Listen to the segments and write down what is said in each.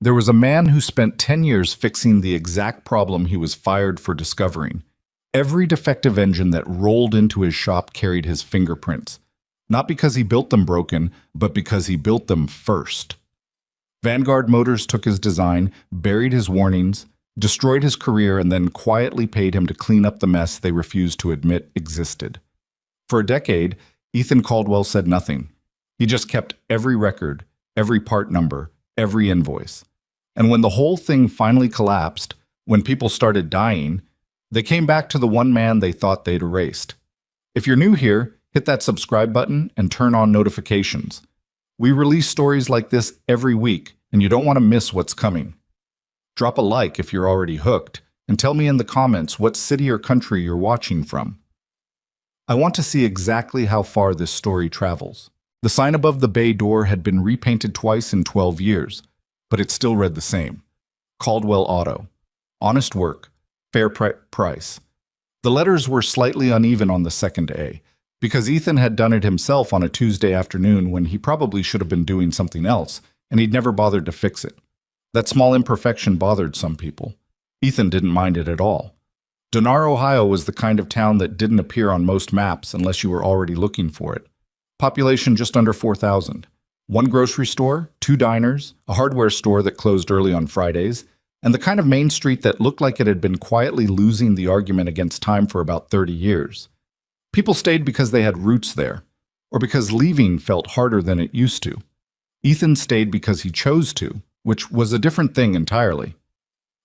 There was a man who spent 10 years fixing the exact problem he was fired for discovering. Every defective engine that rolled into his shop carried his fingerprints. Not because he built them broken, but because he built them first. Vanguard Motors took his design, buried his warnings, destroyed his career, and then quietly paid him to clean up the mess they refused to admit existed. For a decade, Ethan Caldwell said nothing. He just kept every record, every part number, every invoice. And when the whole thing finally collapsed, when people started dying, they came back to the one man they thought they'd erased. If you're new here, hit that subscribe button and turn on notifications. We release stories like this every week, and you don't want to miss what's coming. Drop a like if you're already hooked, and tell me in the comments what city or country you're watching from. I want to see exactly how far this story travels. The sign above the bay door had been repainted twice in 12 years, but it still read the same. Caldwell Auto. Honest work. Fair price. The letters were slightly uneven on the second A, because Ethan had done it himself on a Tuesday afternoon when he probably should have been doing something else, and he'd never bothered to fix it. That small imperfection bothered some people. Ethan didn't mind it at all. Donar, Ohio was the kind of town that didn't appear on most maps unless you were already looking for it. Population just under 4,000. One grocery store, 2 diners, a hardware store that closed early on Fridays, and the kind of main street that looked like it had been quietly losing the argument against time for about 30 years. People stayed because they had roots there, or because leaving felt harder than it used to. Ethan stayed because he chose to, which was a different thing entirely.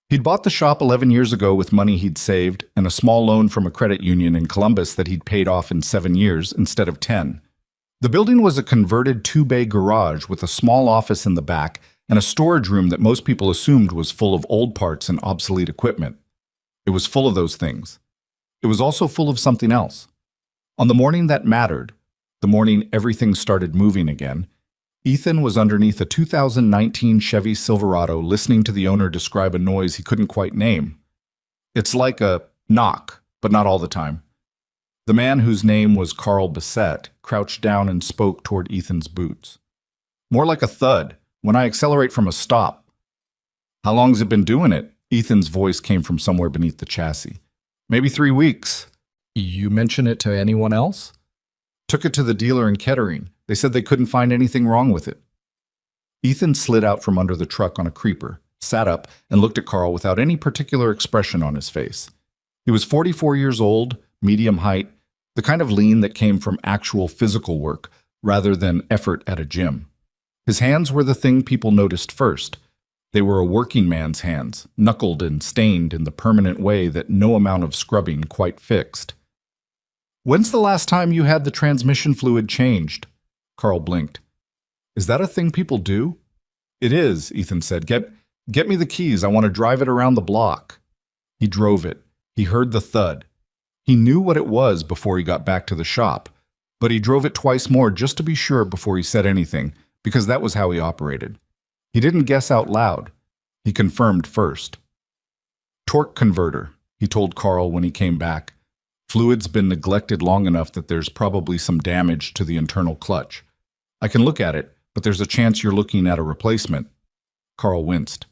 He'd bought the shop 11 years ago with money he'd saved and a small loan from a credit union in Columbus that he'd paid off in 7 years instead of 10. The building was a converted 2-bay garage with a small office in the back and a storage room that most people assumed was full of old parts and obsolete equipment. It was full of those things. It was also full of something else. On the morning that mattered, the morning everything started moving again, Ethan was underneath a 2019 Chevy Silverado listening to the owner describe a noise he couldn't quite name. It's like a knock, but not all the time. The man, whose name was Carl Bissett, crouched down and spoke toward Ethan's boots. More like a thud, when I accelerate from a stop. How long's it been doing it? Ethan's voice came from somewhere beneath the chassis. Maybe 3 weeks. You mention it to anyone else? Took it to the dealer in Kettering. They said they couldn't find anything wrong with it. Ethan slid out from under the truck on a creeper, sat up, and looked at Carl without any particular expression on his face. He was 44 years old, medium height, the kind of lean that came from actual physical work rather than effort at a gym. His hands were the thing people noticed first. They were a working man's hands, knuckled and stained in the permanent way that no amount of scrubbing quite fixed. When's the last time you had the transmission fluid changed? Carl blinked. Is that a thing people do? It is, Ethan said. Get me the keys. I want to drive it around the block. He drove it. He heard the thud. He knew what it was before he got back to the shop, but he drove it twice more just to be sure before he said anything, because that was how he operated. He didn't guess out loud. He confirmed first. Torque converter, he told Carl when he came back. Fluid's been neglected long enough that there's probably some damage to the internal clutch. I can look at it, but there's a chance you're looking at a replacement. Carl winced.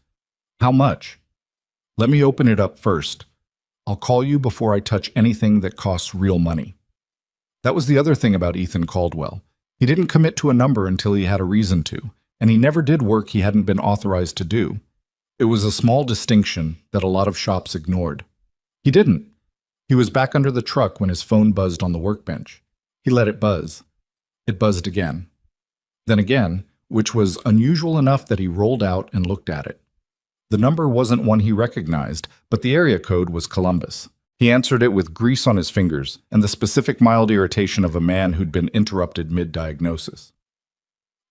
How much? Let me open it up first. I'll call you before I touch anything that costs real money. That was the other thing about Ethan Caldwell. He didn't commit to a number until he had a reason to, and he never did work he hadn't been authorized to do. It was a small distinction that a lot of shops ignored. He didn't. He was back under the truck when his phone buzzed on the workbench. He let it buzz. It buzzed again. Then again, which was unusual enough that he rolled out and looked at it. The number wasn't one he recognized, but the area code was Columbus. He answered it with grease on his fingers and the specific mild irritation of a man who'd been interrupted mid-diagnosis.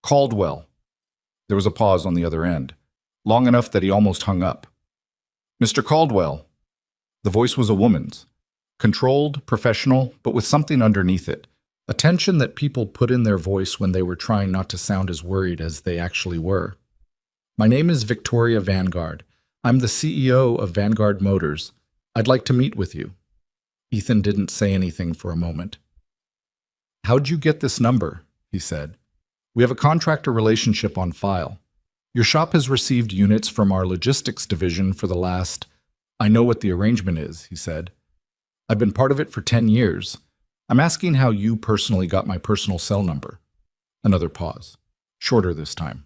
Caldwell. There was a pause on the other end, long enough that he almost hung up. Mr. Caldwell. The voice was a woman's. Controlled, professional, but with something underneath it. A tension that people put in their voice when they were trying not to sound as worried as they actually were. My name is Victoria Vanguard. I'm the CEO of Vanguard Motors. I'd like to meet with you. Ethan didn't say anything for a moment. How'd you get this number? He said. We have a contractor relationship on file. Your shop has received units from our logistics division for the last— I know what the arrangement is, he said. I've been part of it for 10 years. I'm asking how you personally got my personal cell number. Another pause. Shorter this time.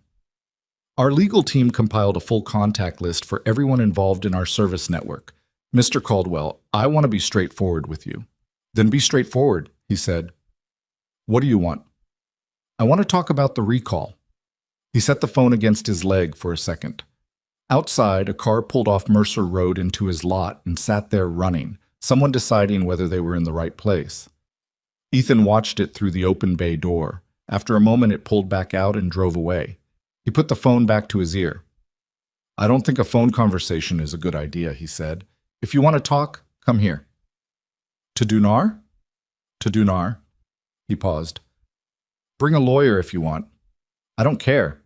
Our legal team compiled a full contact list for everyone involved in our service network. Mr. Caldwell, I want to be straightforward with you. Then be straightforward, he said. What do you want? I want to talk about the recall. He set the phone against his leg for a second. Outside, a car pulled off Mercer Road into his lot and sat there running, someone deciding whether they were in the right place. Ethan watched it through the open bay door. After a moment, it pulled back out and drove away. He put the phone back to his ear. I don't think a phone conversation is a good idea, he said. If you want to talk, come here. To Dunar? To Dunar. He paused. Bring a lawyer if you want. I don't care.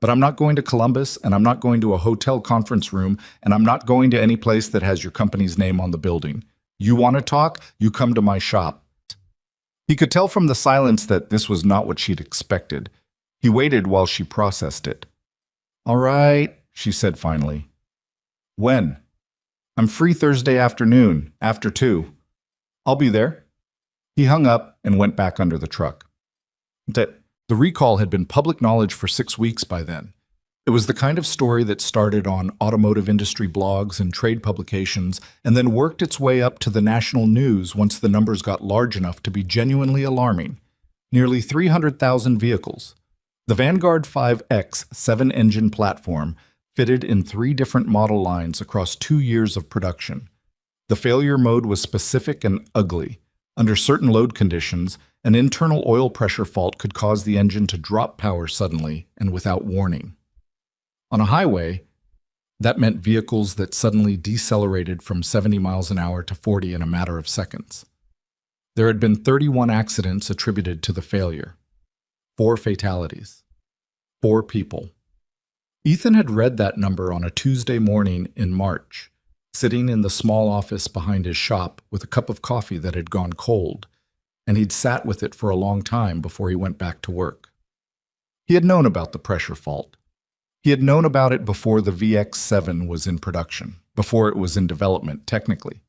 But I'm not going to Columbus, and I'm not going to a hotel conference room, and I'm not going to any place that has your company's name on the building. You want to talk? You come to my shop. He could tell from the silence that this was not what she'd expected. He waited while she processed it. All right, she said finally. When? I'm free Thursday afternoon, after 2. I'll be there. He hung up and went back under the truck. The recall had been public knowledge for 6 weeks by then. It was the kind of story that started on automotive industry blogs and trade publications and then worked its way up to the national news once the numbers got large enough to be genuinely alarming. Nearly 300,000 vehicles. The Vanguard 5X 7-engine platform fitted in 3 different model lines across 2 years of production. The failure mode was specific and ugly. Under certain load conditions, an internal oil pressure fault could cause the engine to drop power suddenly and without warning. On a highway, that meant vehicles that suddenly decelerated from 70 miles an hour to 40 in a matter of seconds. There had been 31 accidents attributed to the failure. 4 fatalities. 4 people. Ethan had read that number on a Tuesday morning in March, sitting in the small office behind his shop with a cup of coffee that had gone cold, and he'd sat with it for a long time before he went back to work. He had known about the pressure fault. He had known about it before the VX7 was in production, before it was in development, technically.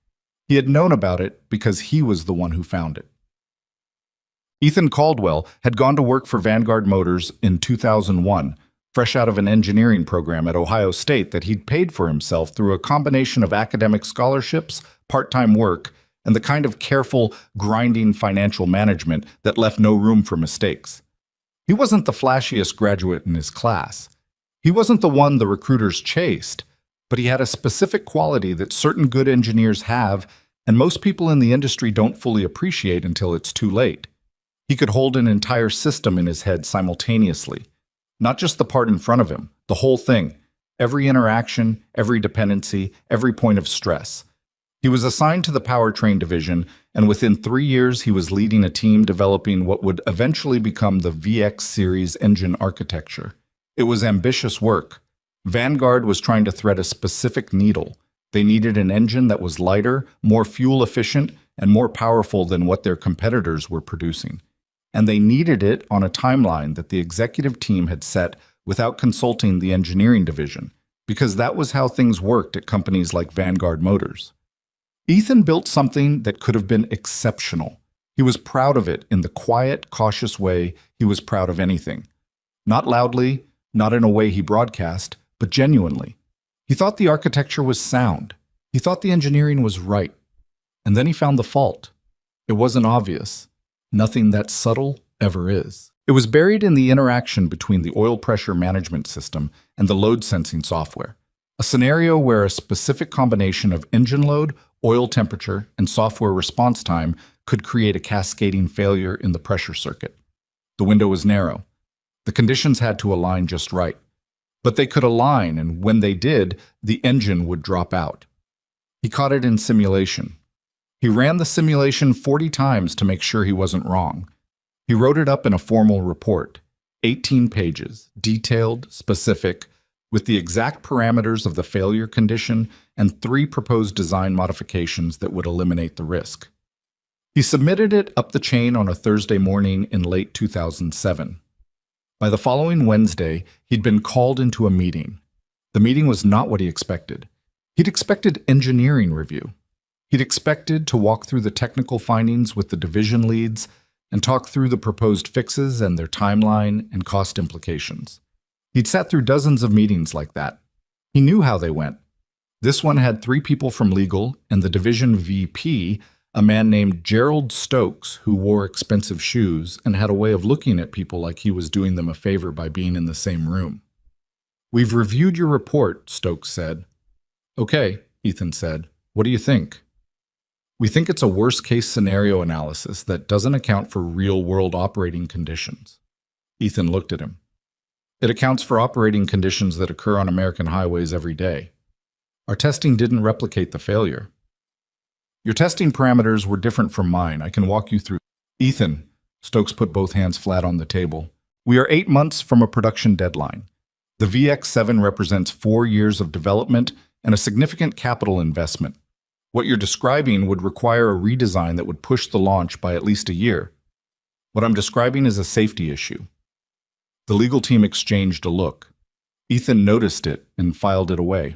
He had known about it because he was the one who found it. Ethan Caldwell had gone to work for Vanguard Motors in 2001, fresh out of an engineering program at Ohio State that he'd paid for himself through a combination of academic scholarships, part-time work, and the kind of careful, grinding financial management that left no room for mistakes. He wasn't the flashiest graduate in his class. He wasn't the one the recruiters chased, but he had a specific quality that certain good engineers have, and most people in the industry don't fully appreciate until it's too late. He could hold an entire system in his head simultaneously. Not just the part in front of him, the whole thing. Every interaction, every dependency, every point of stress. He was assigned to the powertrain division, and within 3 years he was leading a team developing what would eventually become the VX series engine architecture. It was ambitious work. Vanguard was trying to thread a specific needle. They needed an engine that was lighter, more fuel efficient, and more powerful than what their competitors were producing. And they needed it on a timeline that the executive team had set without consulting the engineering division, because that was how things worked at companies like Vanguard Motors. Ethan built something that could have been exceptional. He was proud of it in the quiet, cautious way he was proud of anything. Not loudly, not in a way he broadcast, but genuinely. He thought the architecture was sound. He thought the engineering was right. And then he found the fault. It wasn't obvious. Nothing that subtle ever is. It was buried in the interaction between the oil pressure management system and the load sensing software. A scenario where a specific combination of engine load, oil temperature, and software response time could create a cascading failure in the pressure circuit. The window was narrow. The conditions had to align just right. But they could align, and when they did, the engine would drop out. He caught it in simulation. He ran the simulation 40 times to make sure he wasn't wrong. He wrote it up in a formal report, 18 pages, detailed, specific, with the exact parameters of the failure condition and 3 proposed design modifications that would eliminate the risk. He submitted it up the chain on a Thursday morning in late 2007. By the following Wednesday, he'd been called into a meeting. The meeting was not what he expected. He'd expected engineering review. He'd expected to walk through the technical findings with the division leads and talk through the proposed fixes and their timeline and cost implications. He'd sat through dozens of meetings like that. He knew how they went. This one had 3 people from legal and the division VP, a man named Gerald Stokes, who wore expensive shoes and had a way of looking at people like he was doing them a favor by being in the same room. "We've reviewed your report," Stokes said. "Okay," Ethan said. "What do you think?" "We think it's a worst-case scenario analysis that doesn't account for real-world operating conditions." Ethan looked at him. "It accounts for operating conditions that occur on American highways every day. Our testing didn't replicate the failure." "Your testing parameters were different from mine. I can walk you through." "Ethan," Stokes put both hands flat on the table, "we are 8 months from a production deadline. The VX7 represents 4 years of development and a significant capital investment. What you're describing would require a redesign that would push the launch by at least a year. What I'm describing is a safety issue." The legal team exchanged a look. Ethan noticed it and filed it away.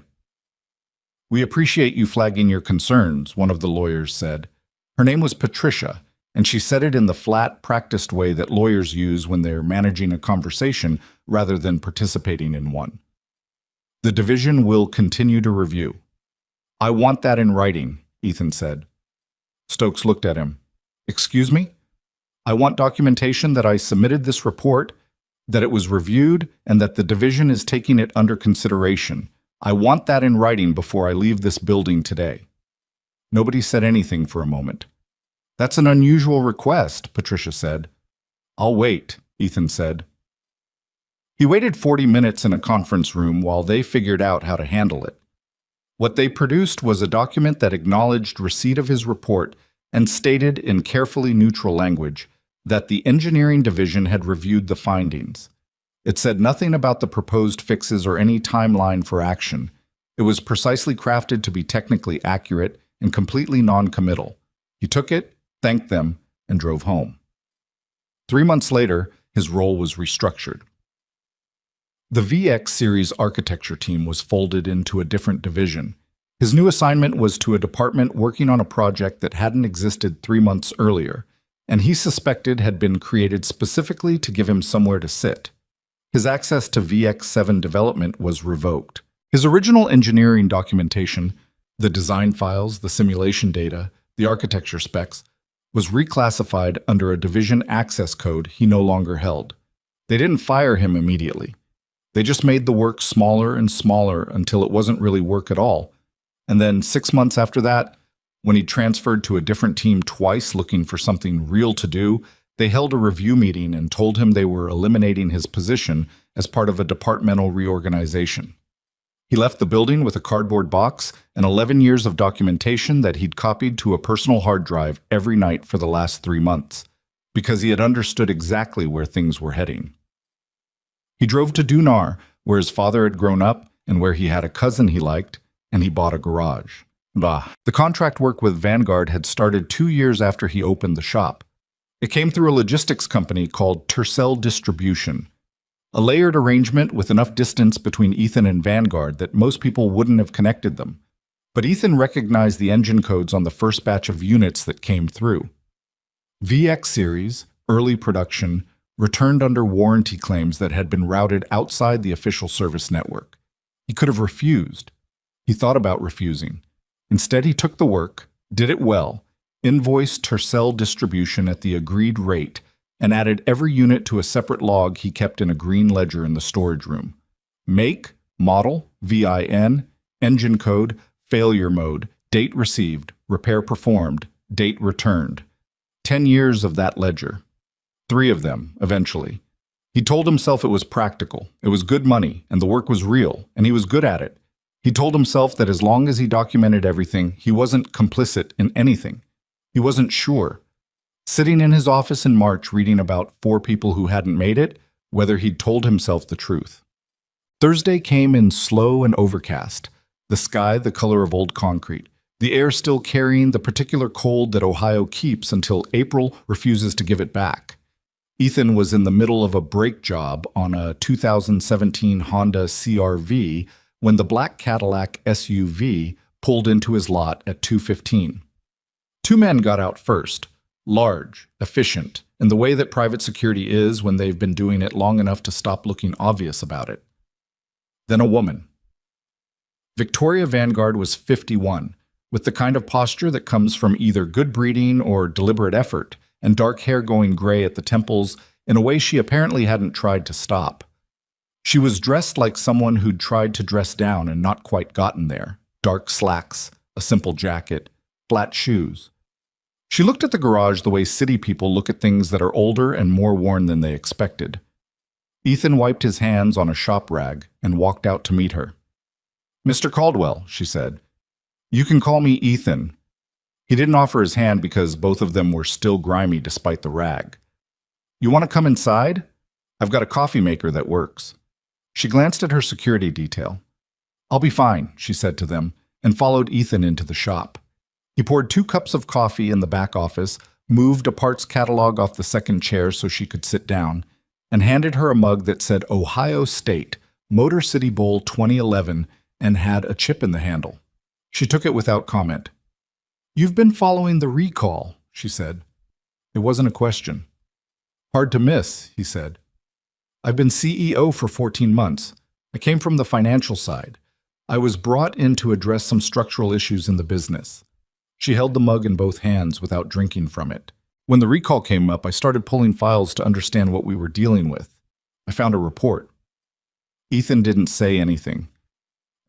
"We appreciate you flagging your concerns," one of the lawyers said. Her name was Patricia, and she said it in the flat, practiced way that lawyers use when they're managing a conversation rather than participating in one. "The division will continue to review." "I want that in writing," Ethan said. Stokes looked at him. "Excuse me? I want documentation that I submitted this report, that it was reviewed, and that the division is taking it under consideration. I want that in writing before I leave this building today." Nobody said anything for a moment. "That's an unusual request," Patricia said. "I'll wait," Ethan said. He waited 40 minutes in a conference room while they figured out how to handle it. What they produced was a document that acknowledged receipt of his report and stated in carefully neutral language that the engineering division had reviewed the findings. It said nothing about the proposed fixes or any timeline for action. It was precisely crafted to be technically accurate and completely non-committal. He took it, thanked them, and drove home. 3 months later, his role was restructured. The VX series architecture team was folded into a different division. His new assignment was to a department working on a project that hadn't existed 3 months earlier, and he suspected had been created specifically to give him somewhere to sit. His access to VX7 development was revoked. His original engineering documentation, the design files, the simulation data, the architecture specs, was reclassified under a division access code he no longer held. They didn't fire him immediately. They just made the work smaller and smaller until it wasn't really work at all. And then 6 months after that, when he transferred to a different team twice looking for something real to do, they held a review meeting and told him they were eliminating his position as part of a departmental reorganization. He left the building with a cardboard box and 11 years of documentation that he'd copied to a personal hard drive every night for the last 3 months, because he had understood exactly where things were heading. He drove to Dunar, where his father had grown up and where he had a cousin he liked, and he bought a garage. The contract work with Vanguard had started 2 years after he opened the shop. It came through a logistics company called Tercel Distribution, a layered arrangement with enough distance between Ethan and Vanguard that most people wouldn't have connected them. But Ethan recognized the engine codes on the first batch of units that came through. VX series, early production, returned under warranty claims that had been routed outside the official service network. He could have refused. He thought about refusing. Instead, he took the work, did it well, invoiced Tercel Distribution at the agreed rate, and added every unit to a separate log he kept in a green ledger in the storage room. Make, model, VIN, engine code, failure mode, date received, repair performed, date returned. 10 years of that ledger. 3 of them, eventually. He told himself it was practical, it was good money, and the work was real, and he was good at it. He told himself that as long as he documented everything, he wasn't complicit in anything. He wasn't sure. Sitting in his office in March reading about 4 people who hadn't made it, whether he'd told himself the truth. Thursday came in slow and overcast, the sky the color of old concrete, the air still carrying the particular cold that Ohio keeps until April refuses to give it back. Ethan was in the middle of a brake job on a 2017 Honda CR-V when the black Cadillac SUV pulled into his lot at 2:15. Two men got out first, large, efficient, in the way that private security is when they've been doing it long enough to stop looking obvious about it. Then a woman. Victoria Vanguard was 51, with the kind of posture that comes from either good breeding or deliberate effort, and dark hair going gray at the temples in a way she apparently hadn't tried to stop. She was dressed like someone who'd tried to dress down and not quite gotten there. Dark slacks, a simple jacket, flat shoes. She looked at the garage the way city people look at things that are older and more worn than they expected. Ethan wiped his hands on a shop rag and walked out to meet her. "Mr. Caldwell," she said. "You can call me Ethan." He didn't offer his hand because both of them were still grimy despite the rag. "You want to come inside? I've got a coffee maker that works." She glanced at her security detail. "I'll be fine," she said to them, and followed Ethan into the shop. He poured 2 cups of coffee in the back office, moved a parts catalog off the second chair so she could sit down, and handed her a mug that said Ohio State, Motor City Bowl 2011, and had a chip in the handle. She took it without comment. "You've been following the recall," she said. It wasn't a question. "Hard to miss," he said. "I've been CEO for 14 months. I came from the financial side. I was brought in to address some structural issues in the business." She held the mug in both hands without drinking from it. "When the recall came up, I started pulling files to understand what we were dealing with. I found a report." Ethan didn't say anything.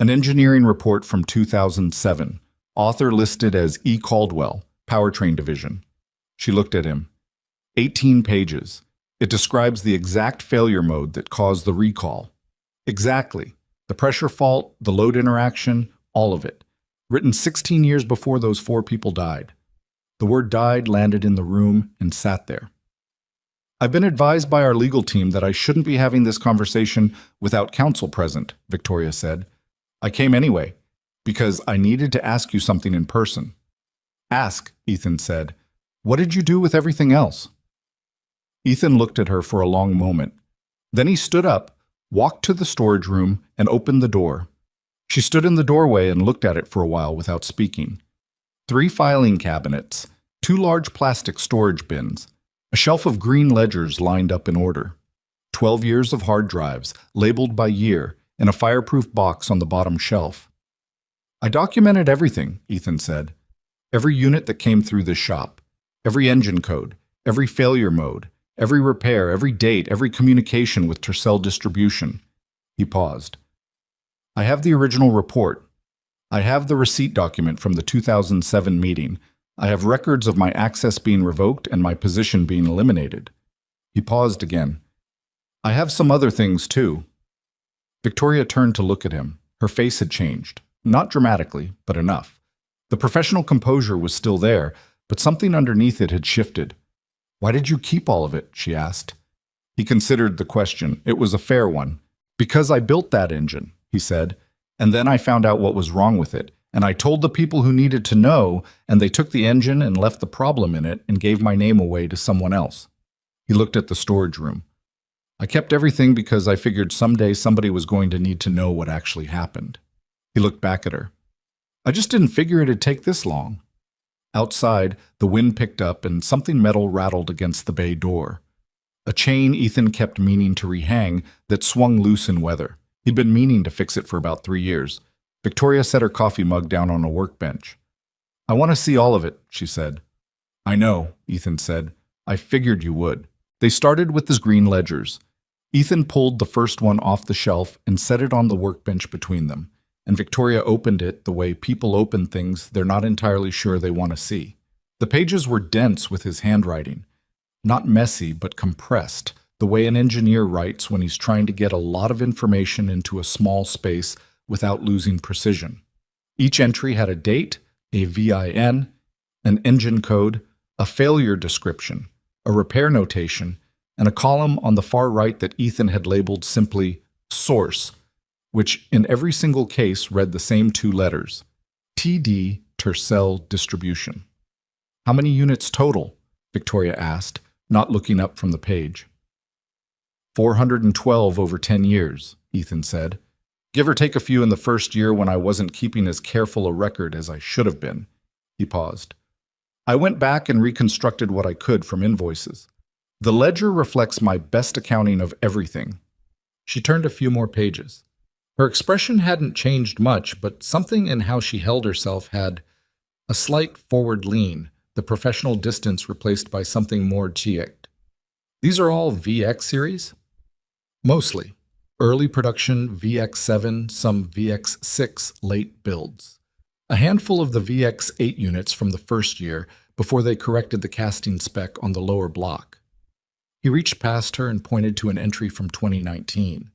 An engineering report from 2007, author listed as E. Caldwell, Powertrain Division. She looked at him. 18 pages. It describes the exact failure mode that caused the recall. Exactly. The pressure fault, the load interaction, all of it. Written 16 years before those 4 people died. The word died landed in the room and sat there. "I've been advised by our legal team that I shouldn't be having this conversation without counsel present," Victoria said. "I came anyway, because I needed to ask you something in person." "Ask," Ethan said. "What did you do with everything else?" Ethan looked at her for a long moment. Then he stood up, walked to the storage room, and opened the door. She stood in the doorway and looked at it for a while without speaking. 3 filing cabinets, 2 large plastic storage bins, a shelf of green ledgers lined up in order, 12 years of hard drives, labeled by year, in a fireproof box on the bottom shelf. "I documented everything," Ethan said. "Every unit that came through this shop, every engine code, every failure mode, every repair, every date, every communication with Tercel Distribution." He paused. "I have the original report. I have the receipt document from the 2007 meeting. I have records of my access being revoked and my position being eliminated." He paused again. "I have some other things too." Victoria turned to look at him. Her face had changed. Not dramatically, but enough. The professional composure was still there, but something underneath it had shifted. "Why did you keep all of it?" she asked. He considered the question. It was a fair one. "Because I built that engine," he said, "and then I found out what was wrong with it, and I told the people who needed to know, and they took the engine and left the problem in it and gave my name away to someone else." He looked at the storage room. "I kept everything because I figured someday somebody was going to need to know what actually happened." He looked back at her. "I just didn't figure it'd take this long." Outside, the wind picked up and something metal rattled against the bay door. A chain Ethan kept meaning to rehang that swung loose in weather. He'd been meaning to fix it for about 3 years. Victoria set her coffee mug down on a workbench. "I want to see all of it," she said. "I know," Ethan said. "I figured you would." They started with the green ledgers. Ethan pulled the first one off the shelf and set it on the workbench between them, and Victoria opened it the way people open things they're not entirely sure they want to see. The pages were dense with his handwriting. Not messy, but compressed, the way an engineer writes when he's trying to get a lot of information into a small space without losing precision. Each entry had a date, a VIN, an engine code, a failure description, a repair notation, and a column on the far right that Ethan had labeled simply Source, which in every single case read the same 2 letters, TD Tercel Distribution. "How many units total?" Victoria asked, not looking up from the page. 412 over 10 years, Ethan said. Give or take a few in the first year when I wasn't keeping as careful a record as I should have been. He paused. I went back and reconstructed what I could from invoices. The ledger reflects my best accounting of everything. She turned a few more pages. Her expression hadn't changed much, but something in how she held herself had a slight forward lean, the professional distance replaced by something more chic. These are all VX series? Mostly. Early production VX7, some VX6 late builds. A handful of the VX8 units from the first year before they corrected the casting spec on the lower block. He reached past her and pointed to an entry from 2019.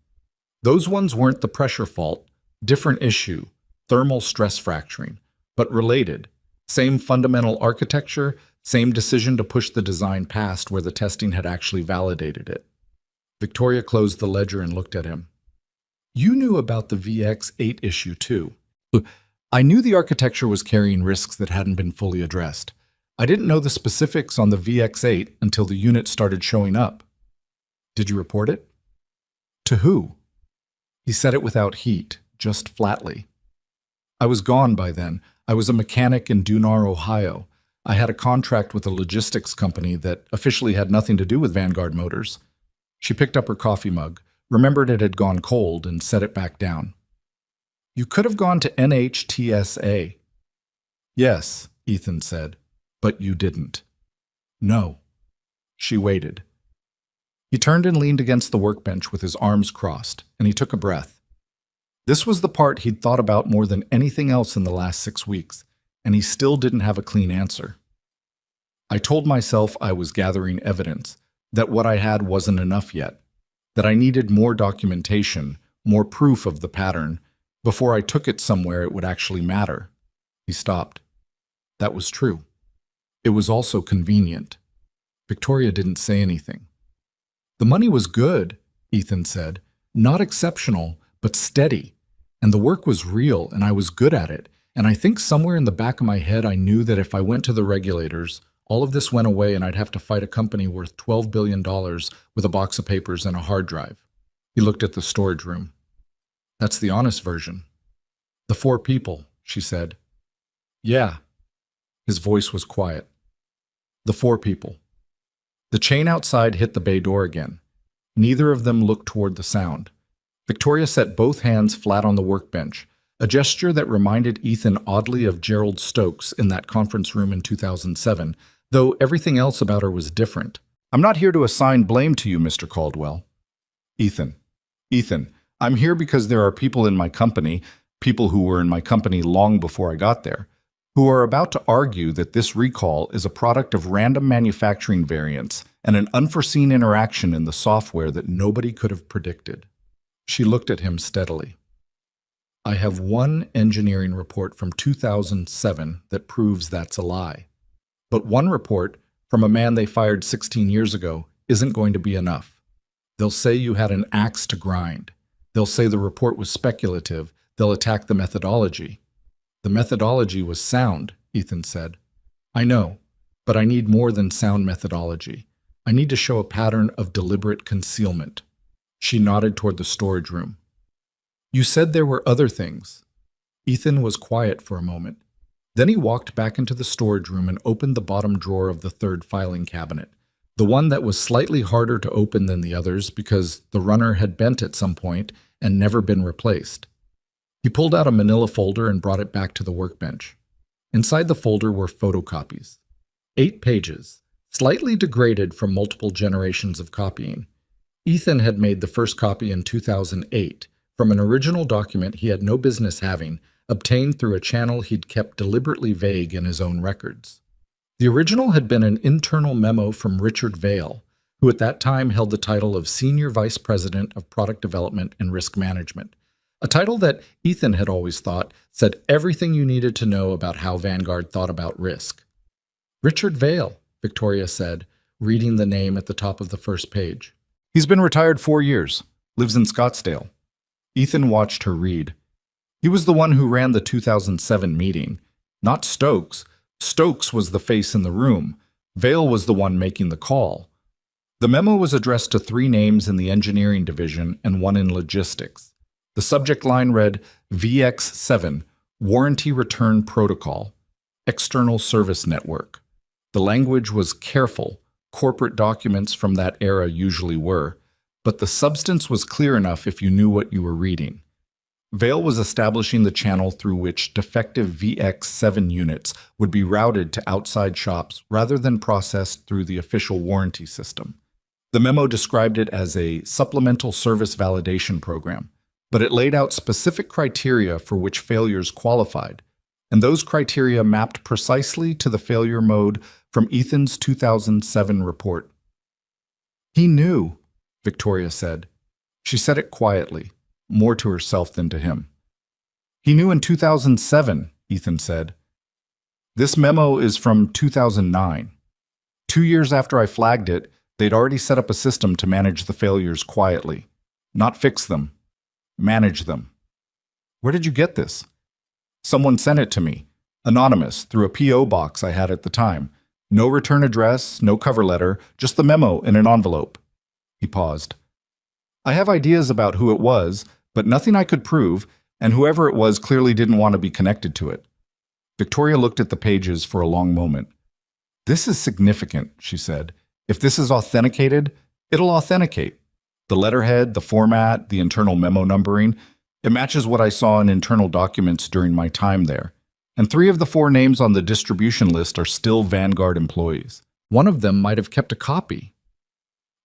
Those ones weren't the pressure fault, different issue, thermal stress fracturing, but related. Same fundamental architecture, same decision to push the design past where the testing had actually validated it. Victoria closed the ledger and looked at him. You knew about the VX8 issue too. I knew the architecture was carrying risks that hadn't been fully addressed. I didn't know the specifics on the VX8 until the unit started showing up. Did you report it? To who? He said it without heat, just flatly. I was gone by then. I was a mechanic in Dunar, Ohio. I had a contract with a logistics company that officially had nothing to do with Vanguard Motors. She picked up her coffee mug, remembered it had gone cold, and set it back down. You could have gone to NHTSA. Yes, Ethan said, but you didn't. No. She waited. He turned and leaned against the workbench with his arms crossed, and he took a breath. This was the part he'd thought about more than anything else in the last 6 weeks, and he still didn't have a clean answer. I told myself I was gathering evidence, that what I had wasn't enough yet, that I needed more documentation, more proof of the pattern, before I took it somewhere it would actually matter. He stopped. That was true. It was also convenient. Victoria didn't say anything. The money was good, Ethan said. Not exceptional, but steady. And the work was real, and I was good at it. And I think somewhere in the back of my head I knew that if I went to the regulators, all of this went away and I'd have to fight a company worth $12 billion with a box of papers and a hard drive. He looked at the storage room. That's the honest version. The 4 people, she said. Yeah. His voice was quiet. The 4 people. The chain outside hit the bay door again. Neither of them looked toward the sound. Victoria set both hands flat on the workbench, a gesture that reminded Ethan oddly of Gerald Stokes in that conference room in 2007, though everything else about her was different. I'm not here to assign blame to you, Mr. Caldwell. Ethan, I'm here because there are people in my company, people who were in my company long before I got there, who are about to argue that this recall is a product of random manufacturing variants and an unforeseen interaction in the software that nobody could have predicted. She looked at him steadily. I have one engineering report from 2007 that proves that's a lie. But one report from a man they fired 16 years ago isn't going to be enough. They'll say you had an axe to grind. They'll say the report was speculative. They'll attack the methodology. The methodology was sound, Ethan said. I know, but I need more than sound methodology. I need to show a pattern of deliberate concealment. She nodded toward the storage room. You said there were other things. Ethan was quiet for a moment. Then he walked back into the storage room and opened the bottom drawer of the third filing cabinet, the one that was slightly harder to open than the others because the runner had bent at some point and never been replaced. He pulled out a manila folder and brought it back to the workbench. Inside the folder were photocopies. 8 pages, slightly degraded from multiple generations of copying. Ethan had made the first copy in 2008 from an original document he had no business having, obtained through a channel he'd kept deliberately vague in his own records. The original had been an internal memo from Richard Vail, who at that time held the title of Senior Vice President of Product Development and Risk Management, a title that Ethan had always thought said everything you needed to know about how Vanguard thought about risk. Richard Vail, Victoria said, reading the name at the top of the first page. He's been retired 4 years, lives in Scottsdale. Ethan watched her read. He was the one who ran the 2007 meeting, not Stokes. Stokes was the face in the room. Vail was the one making the call. The memo was addressed to 3 names in the engineering division and 1 in logistics. The subject line read VX7, Warranty Return Protocol, External Service Network. The language was careful, corporate documents from that era usually were, but the substance was clear enough if you knew what you were reading. Vail was establishing the channel through which defective VX7 units would be routed to outside shops rather than processed through the official warranty system. The memo described it as a supplemental service validation program, but it laid out specific criteria for which failures qualified, and those criteria mapped precisely to the failure mode from Ethan's 2007 report. "He knew," Victoria said. She said it quietly, more to herself than to him. "He knew in 2007, Ethan said. "This memo is from 2009. 2 years after I flagged it, they'd already set up a system to manage the failures quietly. Not fix them. Manage them." "Where did you get this?" "Someone sent it to me. Anonymous, through a P.O. box I had at the time. No return address, no cover letter, just the memo in an envelope." He paused. "I have ideas about who it was, but nothing I could prove, and whoever it was clearly didn't want to be connected to it." Victoria looked at the pages for a long moment. "This is significant," she said. "If this is authenticated, it'll authenticate. The letterhead, the format, the internal memo numbering, it matches what I saw in internal documents during my time there. And 3 of the 4 names on the distribution list are still Vanguard employees. One of them might have kept a copy."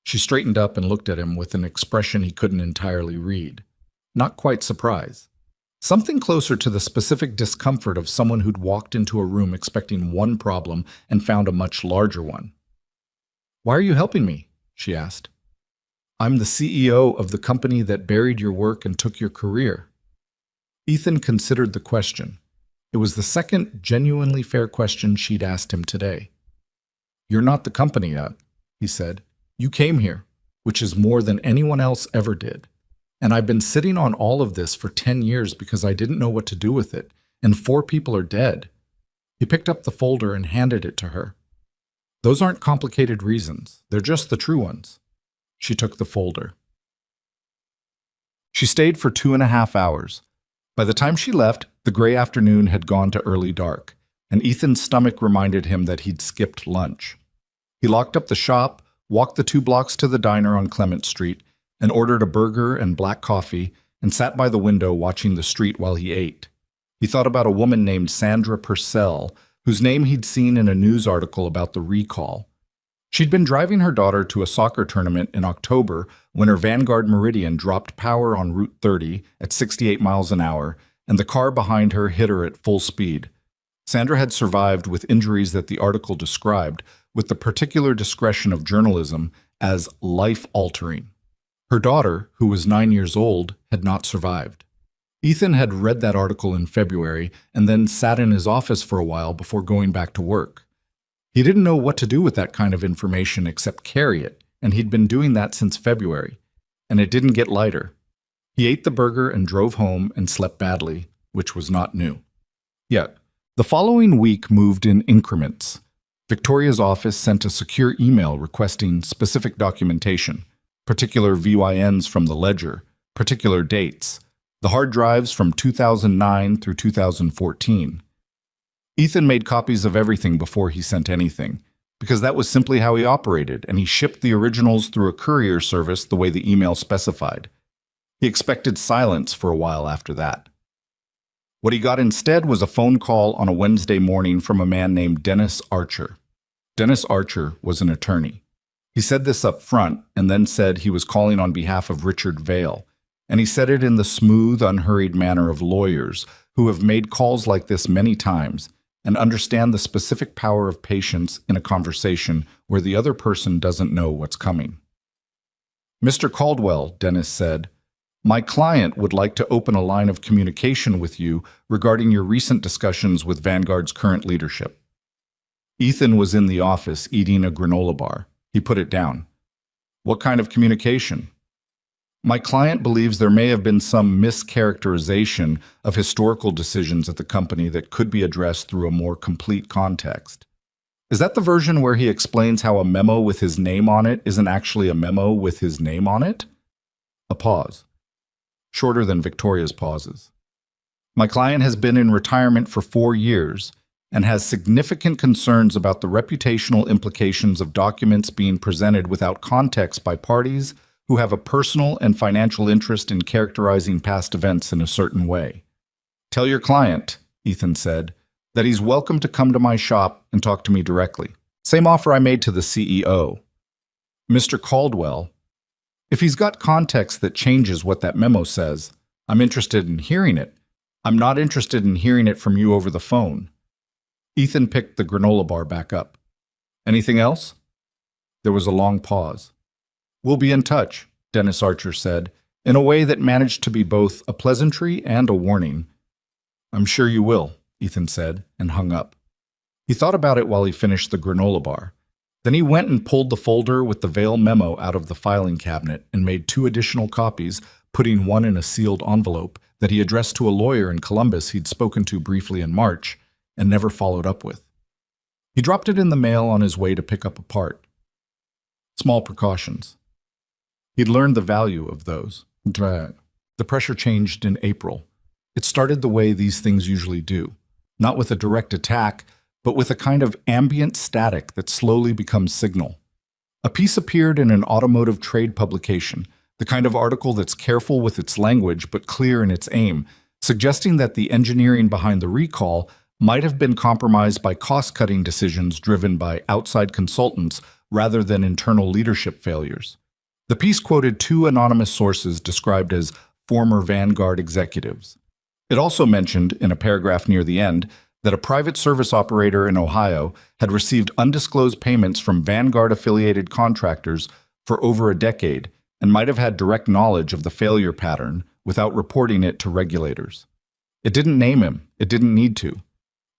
She straightened up and looked at him with an expression he couldn't entirely read. Not quite surprise. Something closer to the specific discomfort of someone who'd walked into a room expecting one problem and found a much larger one. "Why are you helping me?" she asked. "I'm the CEO of the company that buried your work and took your career." Ethan considered the question. It was the second genuinely fair question she'd asked him today. "You're not the company yet," he said. "You came here, which is more than anyone else ever did. And I've been sitting on all of this for 10 years because I didn't know what to do with it, and 4 people are dead." He picked up the folder and handed it to her. "Those aren't complicated reasons. They're just the true ones." She took the folder. She stayed for 2.5 hours. By the time she left, the gray afternoon had gone to early dark, and Ethan's stomach reminded him that he'd skipped lunch. He locked up the shop, walked the 2 blocks to the diner on Clement Street, and ordered a burger and black coffee, and sat by the window watching the street while he ate. He thought about a woman named Sandra Purcell, whose name he'd seen in a news article about the recall. She'd been driving her daughter to a soccer tournament in October when her Vanguard Meridian dropped power on Route 30 at 68 miles an hour, and the car behind her hit her at full speed. Sandra had survived with injuries that the article described, with the particular discretion of journalism, as life-altering. Her daughter, who was 9 years old, had not survived. Ethan had read that article in February and then sat in his office for a while before going back to work. He didn't know what to do with that kind of information except carry it, and he'd been doing that since February, and it didn't get lighter. He ate the burger and drove home and slept badly, which was not new. Yet, the following week moved in increments. Victoria's office sent a secure email requesting specific documentation, particular VYNs from the ledger, particular dates, the hard drives from 2009 through 2014. Ethan made copies of everything before he sent anything, because that was simply how he operated, and he shipped the originals through a courier service the way the email specified. He expected silence for a while after that. What he got instead was a phone call on a Wednesday morning from a man named Dennis Archer. Dennis Archer was an attorney. He said this up front and then said he was calling on behalf of Richard Vail, and he said it in the smooth, unhurried manner of lawyers who have made calls like this many times and understand the specific power of patience in a conversation where the other person doesn't know what's coming. "Mr. Caldwell," Dennis said, "my client would like to open a line of communication with you regarding your recent discussions with Vanguard's current leadership." Ethan was in the office eating a granola bar. He put it down. "What kind of communication?" "My client believes there may have been some mischaracterization of historical decisions at the company that could be addressed through a more complete context." Is that the version where he explains how a memo with his name on it isn't actually a memo with his name on it? A pause, shorter than Victoria's pauses. My client has been in retirement for 4 years and has significant concerns about the reputational implications of documents being presented without context by parties who have a personal and financial interest in characterizing past events in a certain way. Tell your client, Ethan said, that he's welcome to come to my shop and talk to me directly. Same offer I made to the CEO. Mr. Caldwell, if he's got context that changes what that memo says, I'm interested in hearing it. I'm not interested in hearing it from you over the phone. Ethan picked the granola bar back up. Anything else? There was a long pause. We'll be in touch, Dennis Archer said, in a way that managed to be both a pleasantry and a warning. I'm sure you will, Ethan said, and hung up. He thought about it while he finished the granola bar. Then he went and pulled the folder with the Vail memo out of the filing cabinet and made 2 additional copies, putting one in a sealed envelope that he addressed to a lawyer in Columbus he'd spoken to briefly in March and never followed up with. He dropped it in the mail on his way to pick up a part. Small precautions. He'd learned the value of those. The pressure changed in April. It started the way these things usually do, not with a direct attack, but with a kind of ambient static that slowly becomes signal. A piece appeared in an automotive trade publication, the kind of article that's careful with its language but clear in its aim, suggesting that the engineering behind the recall might have been compromised by cost-cutting decisions driven by outside consultants rather than internal leadership failures. The piece quoted 2 anonymous sources described as former Vanguard executives. It also mentioned, in a paragraph near the end, that a private service operator in Ohio had received undisclosed payments from Vanguard-affiliated contractors for over a decade and might have had direct knowledge of the failure pattern without reporting it to regulators. It didn't name him. It didn't need to.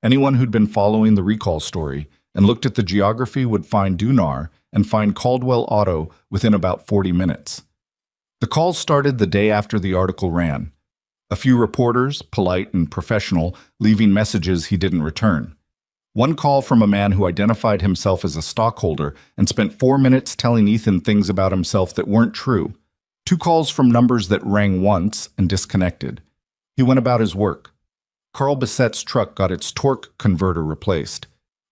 Anyone who'd been following the recall story and looked at the geography would find Dunar and find Caldwell Auto within about 40 minutes. The calls started the day after the article ran. A few reporters, polite and professional, leaving messages he didn't return. One call from a man who identified himself as a stockholder and spent 4 minutes telling Ethan things about himself that weren't true. 2 calls from numbers that rang once and disconnected. He went about his work. Carl Bissett's truck got its torque converter replaced.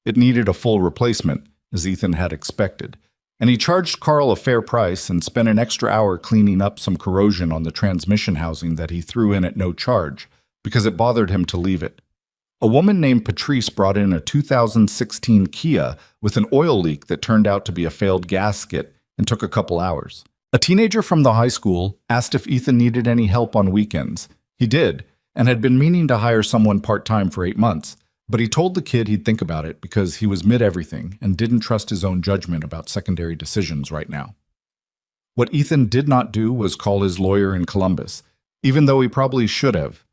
It needed a full replacement, as Ethan had expected, and he charged Carl a fair price and spent an extra hour cleaning up some corrosion on the transmission housing that he threw in at no charge, because it bothered him to leave it. A woman named Patrice brought in a 2016 Kia with an oil leak that turned out to be a failed gasket and took a couple hours. A teenager from the high school asked if Ethan needed any help on weekends. He did, and had been meaning to hire someone part-time for 8 months, but he told the kid he'd think about it because he was mid-everything and didn't trust his own judgment about secondary decisions right now. What Ethan did not do was call his lawyer in Columbus, even though he probably should have.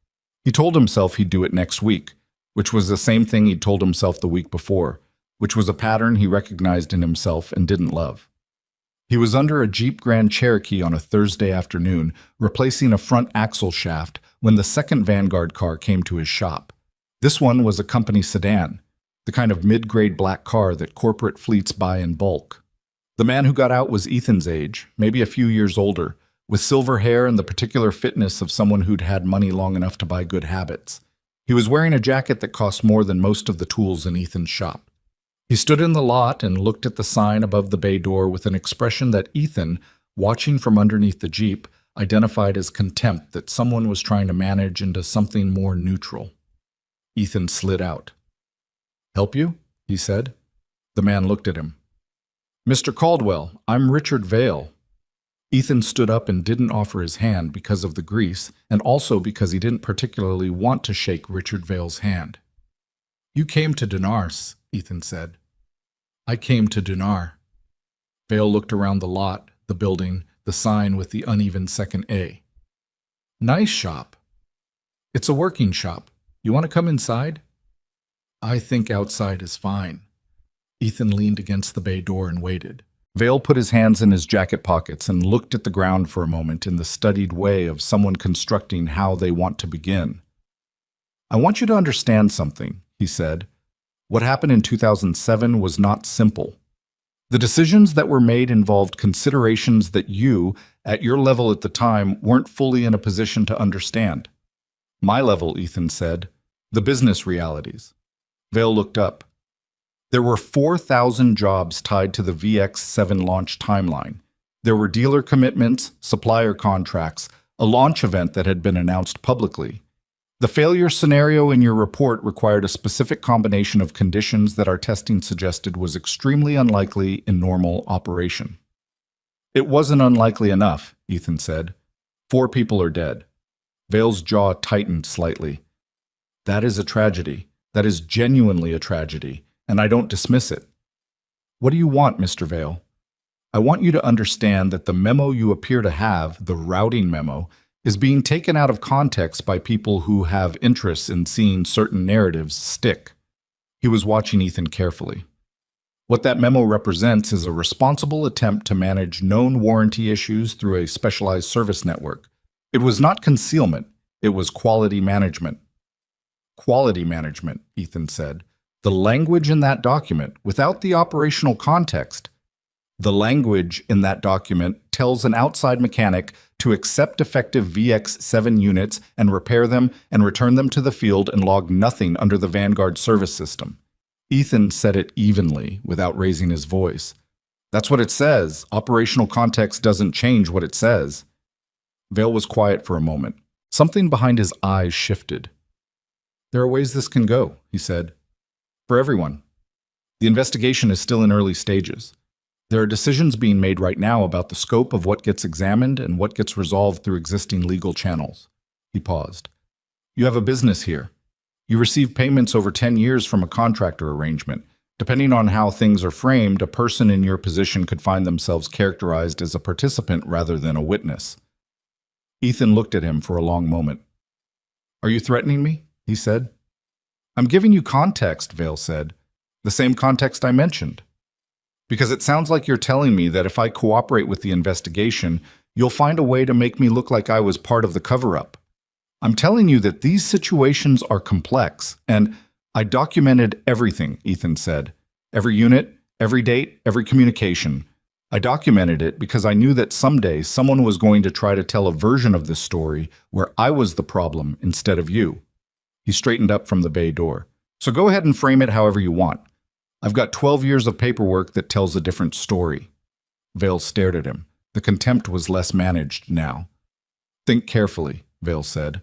He told himself he'd do it next week, which was the same thing he'd told himself the week before, which was a pattern he recognized in himself and didn't love. He was under a Jeep Grand Cherokee on a Thursday afternoon, replacing a front axle shaft when the second Vanguard car came to his shop. This one was a company sedan, the kind of mid-grade black car that corporate fleets buy in bulk. The man who got out was Ethan's age, maybe a few years older, with silver hair and the particular fitness of someone who'd had money long enough to buy good habits. He was wearing a jacket that cost more than most of the tools in Ethan's shop. He stood in the lot and looked at the sign above the bay door with an expression that Ethan, watching from underneath the Jeep, identified as contempt that someone was trying to manage into something more neutral. Ethan slid out. "Help you?" he said. The man looked at him. "Mr. Caldwell, I'm Richard Vail." Ethan stood up and didn't offer his hand because of the grease, and also because he didn't particularly want to shake Richard Vail's hand. "You came to Dinar's," Ethan said. "I came to Dinar." Vail looked around the lot, the building, the sign with the uneven second A. "Nice shop." "It's a working shop. You want to come inside?" "I think outside is fine." Ethan leaned against the bay door and waited. Vail put his hands in his jacket pockets and looked at the ground for a moment in the studied way of someone constructing how they want to begin. "I want you to understand something," he said. What happened in 2007 was not simple. The decisions that were made involved considerations that you, at your level at the time, weren't fully in a position to understand. My level, Ethan said. The business realities. Vale looked up. There were 4,000 jobs tied to the VX7 launch timeline. There were dealer commitments, supplier contracts, a launch event that had been announced publicly. The failure scenario in your report required a specific combination of conditions that our testing suggested was extremely unlikely in normal operation. It wasn't unlikely enough, Ethan said. 4 people are dead. Vale's jaw tightened slightly. That is a tragedy. That is genuinely a tragedy, and I don't dismiss it. What do you want, Mr. Vale? I want you to understand that the memo you appear to have, the routing memo, is being taken out of context by people who have interests in seeing certain narratives stick. He was watching Ethan carefully. What that memo represents is a responsible attempt to manage known warranty issues through a specialized service network. It was not concealment, it was quality management. Quality management, Ethan said. The language in that document, without the operational context, the language in that document tells an outside mechanic to accept defective VX7 units and repair them and return them to the field and log nothing under the Vanguard service system. Ethan said it evenly, without raising his voice. That's what it says. Operational context doesn't change what it says. Vale was quiet for a moment. Something behind his eyes shifted. There are ways this can go, he said. For everyone. The investigation is still in early stages. There are decisions being made right now about the scope of what gets examined and what gets resolved through existing legal channels. He paused. You have a business here. You receive payments over 10 years from a contractor arrangement. Depending on how things are framed, a person in your position could find themselves characterized as a participant rather than a witness. Ethan looked at him for a long moment. Are you threatening me? He said. I'm giving you context, Vale said. The same context I mentioned. Because it sounds like you're telling me that if I cooperate with the investigation, you'll find a way to make me look like I was part of the cover-up. I'm telling you that these situations are complex, and I documented everything, Ethan said. Every unit, every date, every communication. I documented it because I knew that someday someone was going to try to tell a version of this story where I was the problem instead of you. He straightened up from the bay door. So go ahead and frame it however you want. I've got 12 years of paperwork that tells a different story. Vale stared at him. The contempt was less managed now. Think carefully, Vale said.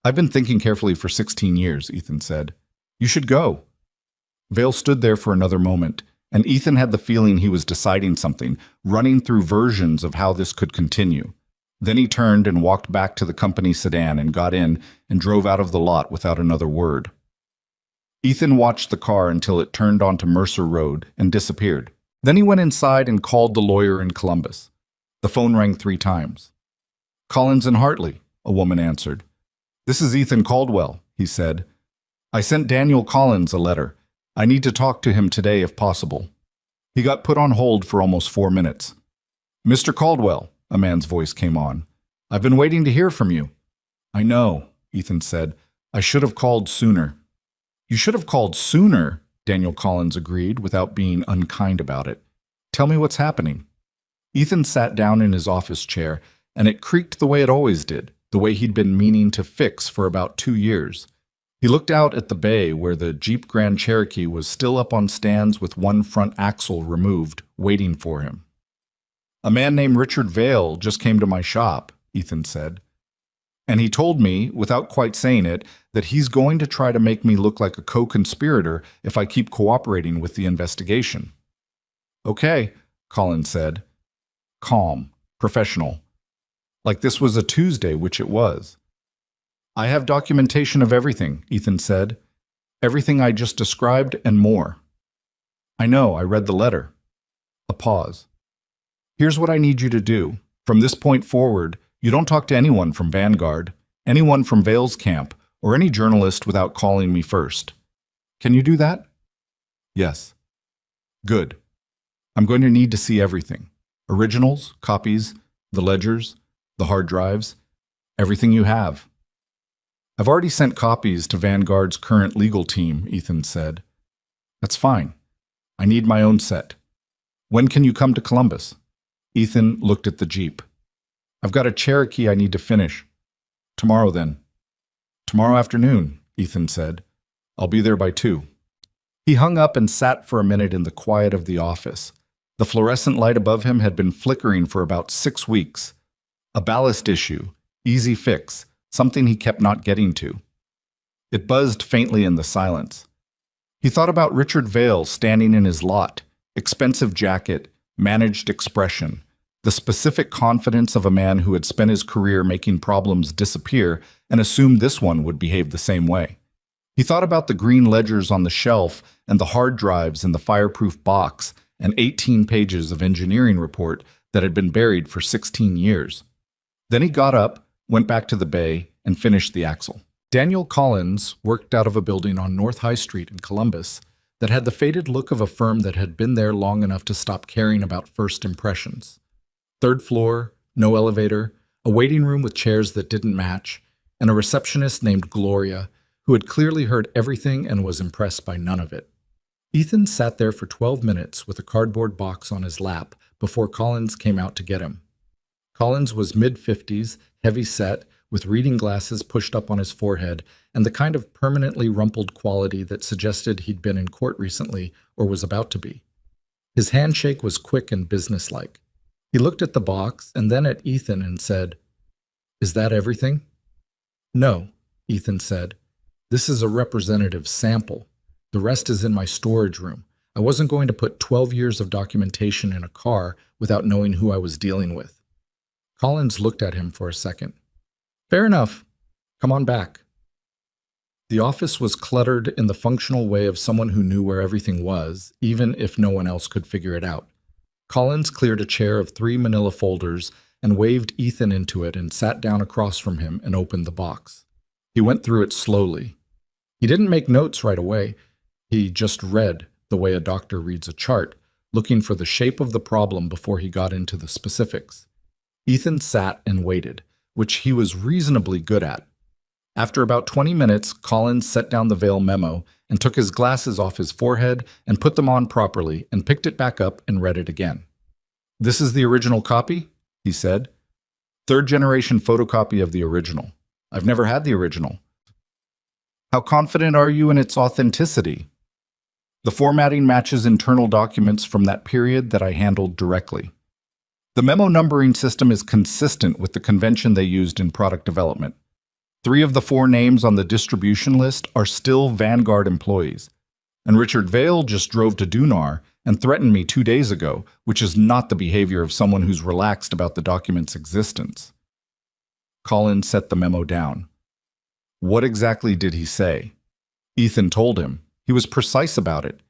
I've been thinking carefully for 16 years, Ethan said. You should go. Vale stood there for another moment, and Ethan had the feeling he was deciding something, running through versions of how this could continue. Then he turned and walked back to the company sedan and got in and drove out of the lot without another word. Ethan watched the car until it turned onto Mercer Road and disappeared. Then he went inside and called the lawyer in Columbus. The phone rang 3 times. Collins and Hartley, a woman answered. This is Ethan Caldwell, he said. I sent Daniel Collins a letter. I need to talk to him today if possible. He got put on hold for almost 4 minutes. Mr. Caldwell, a man's voice came on. I've been waiting to hear from you. I know, Ethan said. I should have called sooner. You should have called sooner, Daniel Collins agreed without being unkind about it. Tell me what's happening. Ethan sat down in his office chair, and it creaked the way it always did, the way he'd been meaning to fix for about 2 years. He looked out at the bay where the Jeep Grand Cherokee was still up on stands with one front axle removed, waiting for him. A man named Richard Vale just came to my shop, Ethan said. And he told me, without quite saying it, that he's going to try to make me look like a co-conspirator if I keep cooperating with the investigation. Okay, Collins said. Calm, professional. Like this was a Tuesday, which it was. I have documentation of everything, Ethan said. Everything I just described and more. I know, I read the letter. A pause. Here's what I need you to do. From this point forward, you don't talk to anyone from Vanguard, anyone from Vale's camp, or any journalist without calling me first. Can you do that? Yes. Good. I'm going to need to see everything. Originals, copies, the ledgers, the hard drives, everything you have. I've already sent copies to Vanguard's current legal team, Ethan said. That's fine. I need my own set. When can you come to Columbus? Ethan looked at the Jeep. I've got a Cherokee I need to finish. Tomorrow then. Tomorrow afternoon, Ethan said. I'll be there by 2. He hung up and sat for a minute in the quiet of the office. The fluorescent light above him had been flickering for about 6 weeks. A ballast issue, easy fix, something he kept not getting to. It buzzed faintly in the silence. He thought about Richard Vale standing in his lot, expensive jacket, managed expression, the specific confidence of a man who had spent his career making problems disappear and assumed this one would behave the same way. He thought about the green ledgers on the shelf and the hard drives in the fireproof box and 18 pages of engineering report that had been buried for 16 years. Then he got up, went back to the bay, and finished the axle. Daniel Collins worked out of a building on North High Street in Columbus that had the faded look of a firm that had been there long enough to stop caring about first impressions. 3rd floor, no elevator, a waiting room with chairs that didn't match, and a receptionist named Gloria, who had clearly heard everything and was impressed by none of it. Ethan sat there for 12 minutes with a cardboard box on his lap before Collins came out to get him. Collins was mid-50s, heavy-set, with reading glasses pushed up on his forehead and the kind of permanently rumpled quality that suggested he'd been in court recently or was about to be. His handshake was quick and businesslike. He looked at the box and then at Ethan and said, "Is that everything?" "No," Ethan said. "This is a representative sample. The rest is in my storage room. I wasn't going to put 12 years of documentation in a car without knowing who I was dealing with." Collins looked at him for a second. "Fair enough. Come on back." The office was cluttered in the functional way of someone who knew where everything was, even if no one else could figure it out. Collins cleared a chair of 3 manila folders and waved Ethan into it and sat down across from him and opened the box. He went through it slowly. He didn't make notes right away. He just read the way a doctor reads a chart, looking for the shape of the problem before he got into the specifics. Ethan sat and waited, which he was reasonably good at. After about 20 minutes, Collins set down the Vale memo and took his glasses off his forehead and put them on properly and picked it back up and read it again. "This is the original copy?" he said. "Third-generation photocopy of the original. I've never had the original." "How confident are you in its authenticity?" "The formatting matches internal documents from that period that I handled directly. The memo numbering system is consistent with the convention they used in product development. 3 of the 4 names on the distribution list are still Vanguard employees. And Richard Vale just drove to Dunar and threatened me 2 days ago, which is not the behavior of someone who's relaxed about the document's existence." Collins set the memo down. "What exactly did he say?" Ethan told him. He was precise about it.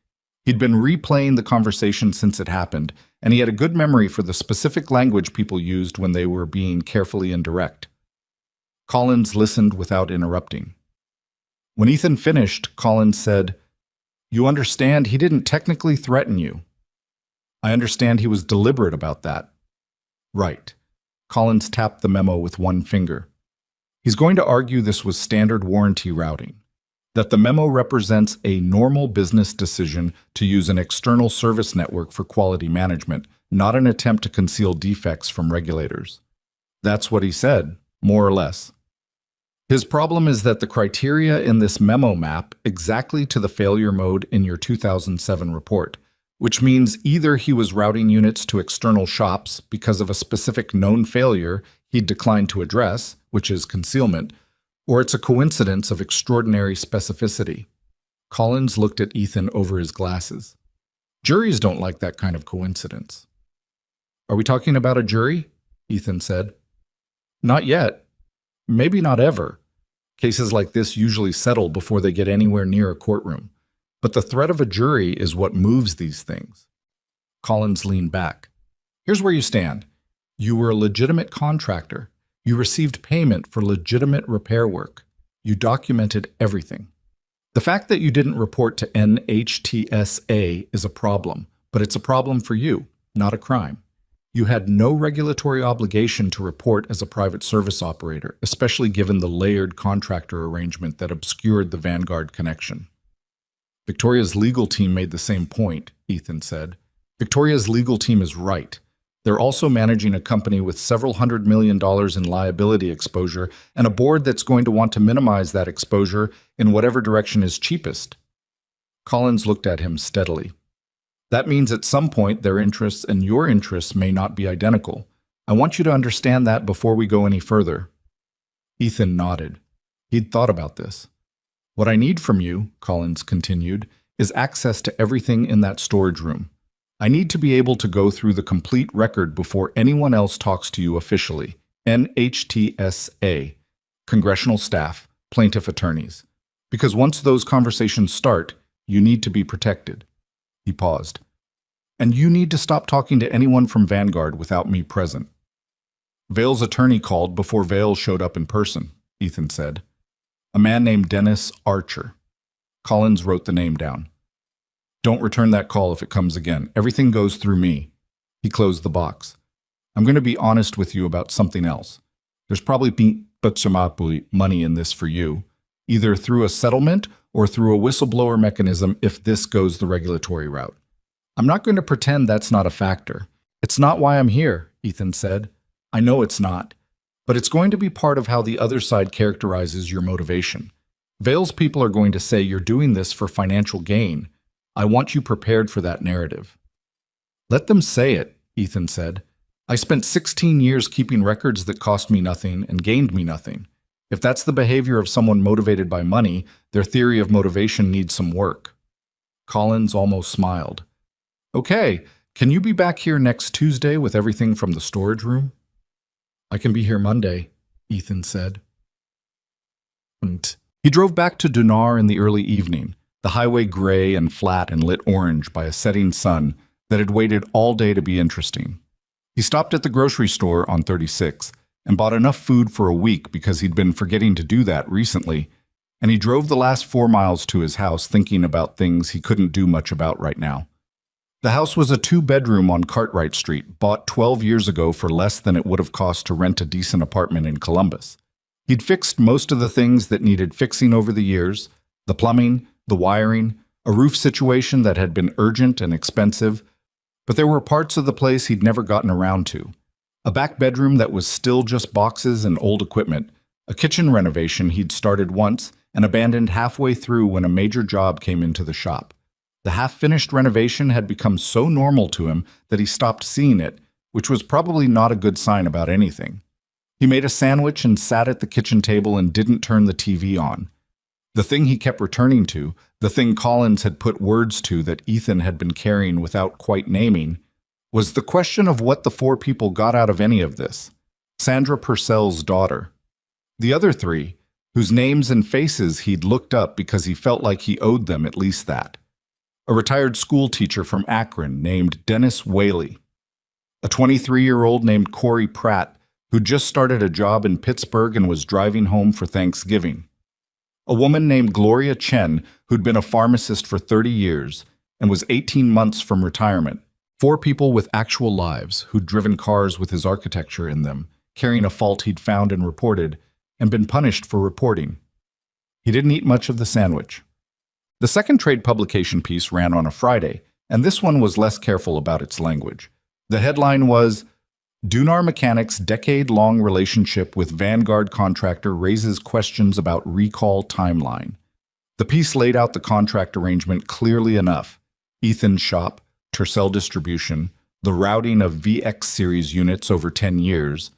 He'd been replaying the conversation since it happened, and he had a good memory for the specific language people used when they were being carefully indirect. Collins listened without interrupting. When Ethan finished, Collins said, "You understand he didn't technically threaten you." "I understand he was deliberate about that." "Right." Collins tapped the memo with one finger. "He's going to argue this was standard warranty routing, that the memo represents a normal business decision to use an external service network for quality management, not an attempt to conceal defects from regulators." That's what he said, more or less. His problem is that the criteria in this memo map exactly to the failure mode in your 2007 report, which means either he was routing units to external shops because of a specific known failure he'd declined to address, which is concealment, or it's a coincidence of extraordinary specificity. Collins looked at Ethan over his glasses. "Juries don't like that kind of coincidence." "Are we talking about a jury?" Ethan said. "Not yet. Maybe not ever. Cases like this usually settle before they get anywhere near a courtroom. But the threat of a jury is what moves these things." Collins leaned back. "Here's where you stand. You were a legitimate contractor. You received payment for legitimate repair work. You documented everything. The fact that you didn't report to NHTSA is a problem, but it's a problem for you, not a crime. You had no regulatory obligation to report as a private service operator, especially given the layered contractor arrangement that obscured the Vanguard connection." Victoria's legal team made the same point, Ethan said. Victoria's legal team is right. They're also managing a company with several $100 million in liability exposure and a board that's going to want to minimize that exposure in whatever direction is cheapest. Collins looked at him steadily. That means at some point their interests and your interests may not be identical. I want you to understand that before we go any further. Ethan nodded. He'd thought about this. What I need from you, Collins continued, is access to everything in that storage room. I need to be able to go through the complete record before anyone else talks to you officially. NHTSA, congressional staff, plaintiff attorneys. Because once those conversations start, you need to be protected. He paused. And you need to stop talking to anyone from Vanguard without me present. Vale's attorney called before Vale showed up in person, Ethan said. A man named Dennis Archer. Collins wrote the name down. Don't return that call if it comes again. Everything goes through me. He closed the box. I'm going to be honest with you about something else. There's probably money in this for you, either through a settlement or through a whistleblower mechanism if this goes the regulatory route. I'm not going to pretend that's not a factor. It's not why I'm here, Ethan said. I know it's not. But it's going to be part of how the other side characterizes your motivation. Vale's people are going to say you're doing this for financial gain. I want you prepared for that narrative. Let them say it, Ethan said. I spent 16 years keeping records that cost me nothing and gained me nothing. If that's the behavior of someone motivated by money, their theory of motivation needs some work. Collins almost smiled. Okay, can you be back here next Tuesday with everything from the storage room? I can be here Monday, Ethan said. He drove back to Dunar in the early evening, the highway gray and flat and lit orange by a setting sun that had waited all day to be interesting. He stopped at the grocery store on 36 and bought enough food for a week because he'd been forgetting to do that recently, and he drove the last 4 miles to his house thinking about things he couldn't do much about right now. The house was a 2-bedroom on Cartwright Street, bought 12 years ago for less than it would have cost to rent a decent apartment in Columbus. He'd fixed most of the things that needed fixing over the years, the plumbing, the wiring, a roof situation that had been urgent and expensive, but there were parts of the place he'd never gotten around to. A back bedroom that was still just boxes and old equipment, a kitchen renovation he'd started once and abandoned halfway through when a major job came into the shop. The half-finished renovation had become so normal to him that he stopped seeing it, which was probably not a good sign about anything. He made a sandwich and sat at the kitchen table and didn't turn the TV on. The thing he kept returning to, the thing Collins had put words to that Ethan had been carrying without quite naming, was the question of what the 4 people got out of any of this. Sandra Purcell's daughter. The other 3, whose names and faces he'd looked up because he felt like he owed them at least that. A retired school teacher from Akron named Dennis Whaley. A 23-year-old named Corey Pratt, who'd just started a job in Pittsburgh and was driving home for Thanksgiving. A woman named Gloria Chen, who'd been a pharmacist for 30 years and was 18 months from retirement. 4 people with actual lives who'd driven cars with his architecture in them, carrying a fault he'd found and reported, and been punished for reporting. He didn't eat much of the sandwich. The second trade publication piece ran on a Friday, and this one was less careful about its language. The headline was, Dunar Mechanics' decade-long relationship with Vanguard contractor raises questions about recall timeline. The piece laid out the contract arrangement clearly enough. Ethan's shop, Tercel Distribution, the routing of VX series units over 10 years,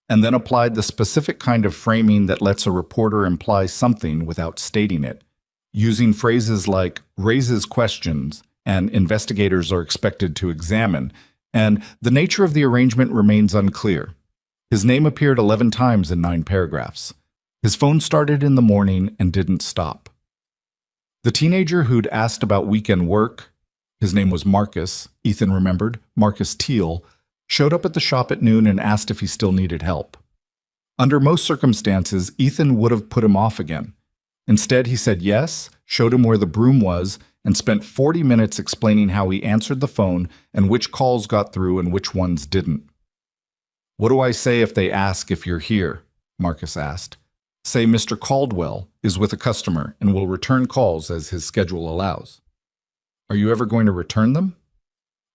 and then applied the specific kind of framing that lets a reporter imply something without stating it, using phrases like raises questions and investigators are expected to examine, and the nature of the arrangement remains unclear. His name appeared 11 times in 9 paragraphs. His phone started in the morning and didn't stop. The teenager who'd asked about weekend work, his name was Marcus, Ethan remembered, Marcus Teal, showed up at the shop at noon and asked if he still needed help. Under most circumstances, Ethan would have put him off again. Instead, he said yes, showed him where the broom was, and spent 40 minutes explaining how he answered the phone and which calls got through and which ones didn't. What do I say if they ask if you're here? Marcus asked. Say Mr. Caldwell is with a customer and will return calls as his schedule allows. Are you ever going to return them?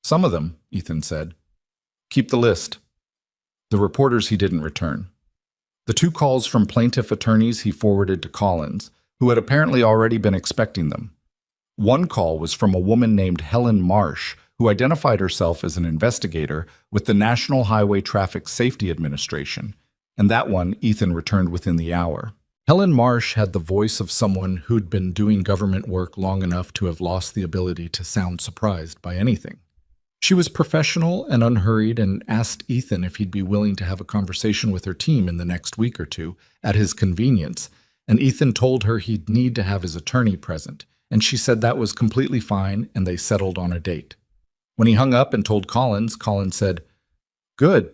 Some of them, Ethan said. Keep the list. The reporters he didn't return. The 2 calls from plaintiff attorneys he forwarded to Collins, who had apparently already been expecting them. One call was from a woman named Helen Marsh, who identified herself as an investigator with the National Highway Traffic Safety Administration, and that one Ethan returned within the hour. Helen Marsh had the voice of someone who'd been doing government work long enough to have lost the ability to sound surprised by anything. She was professional and unhurried and asked Ethan if he'd be willing to have a conversation with her team in the next week or two at his convenience, and Ethan told her he'd need to have his attorney present, and she said that was completely fine, and they settled on a date. When he hung up and told Collins, Collins said, "Good.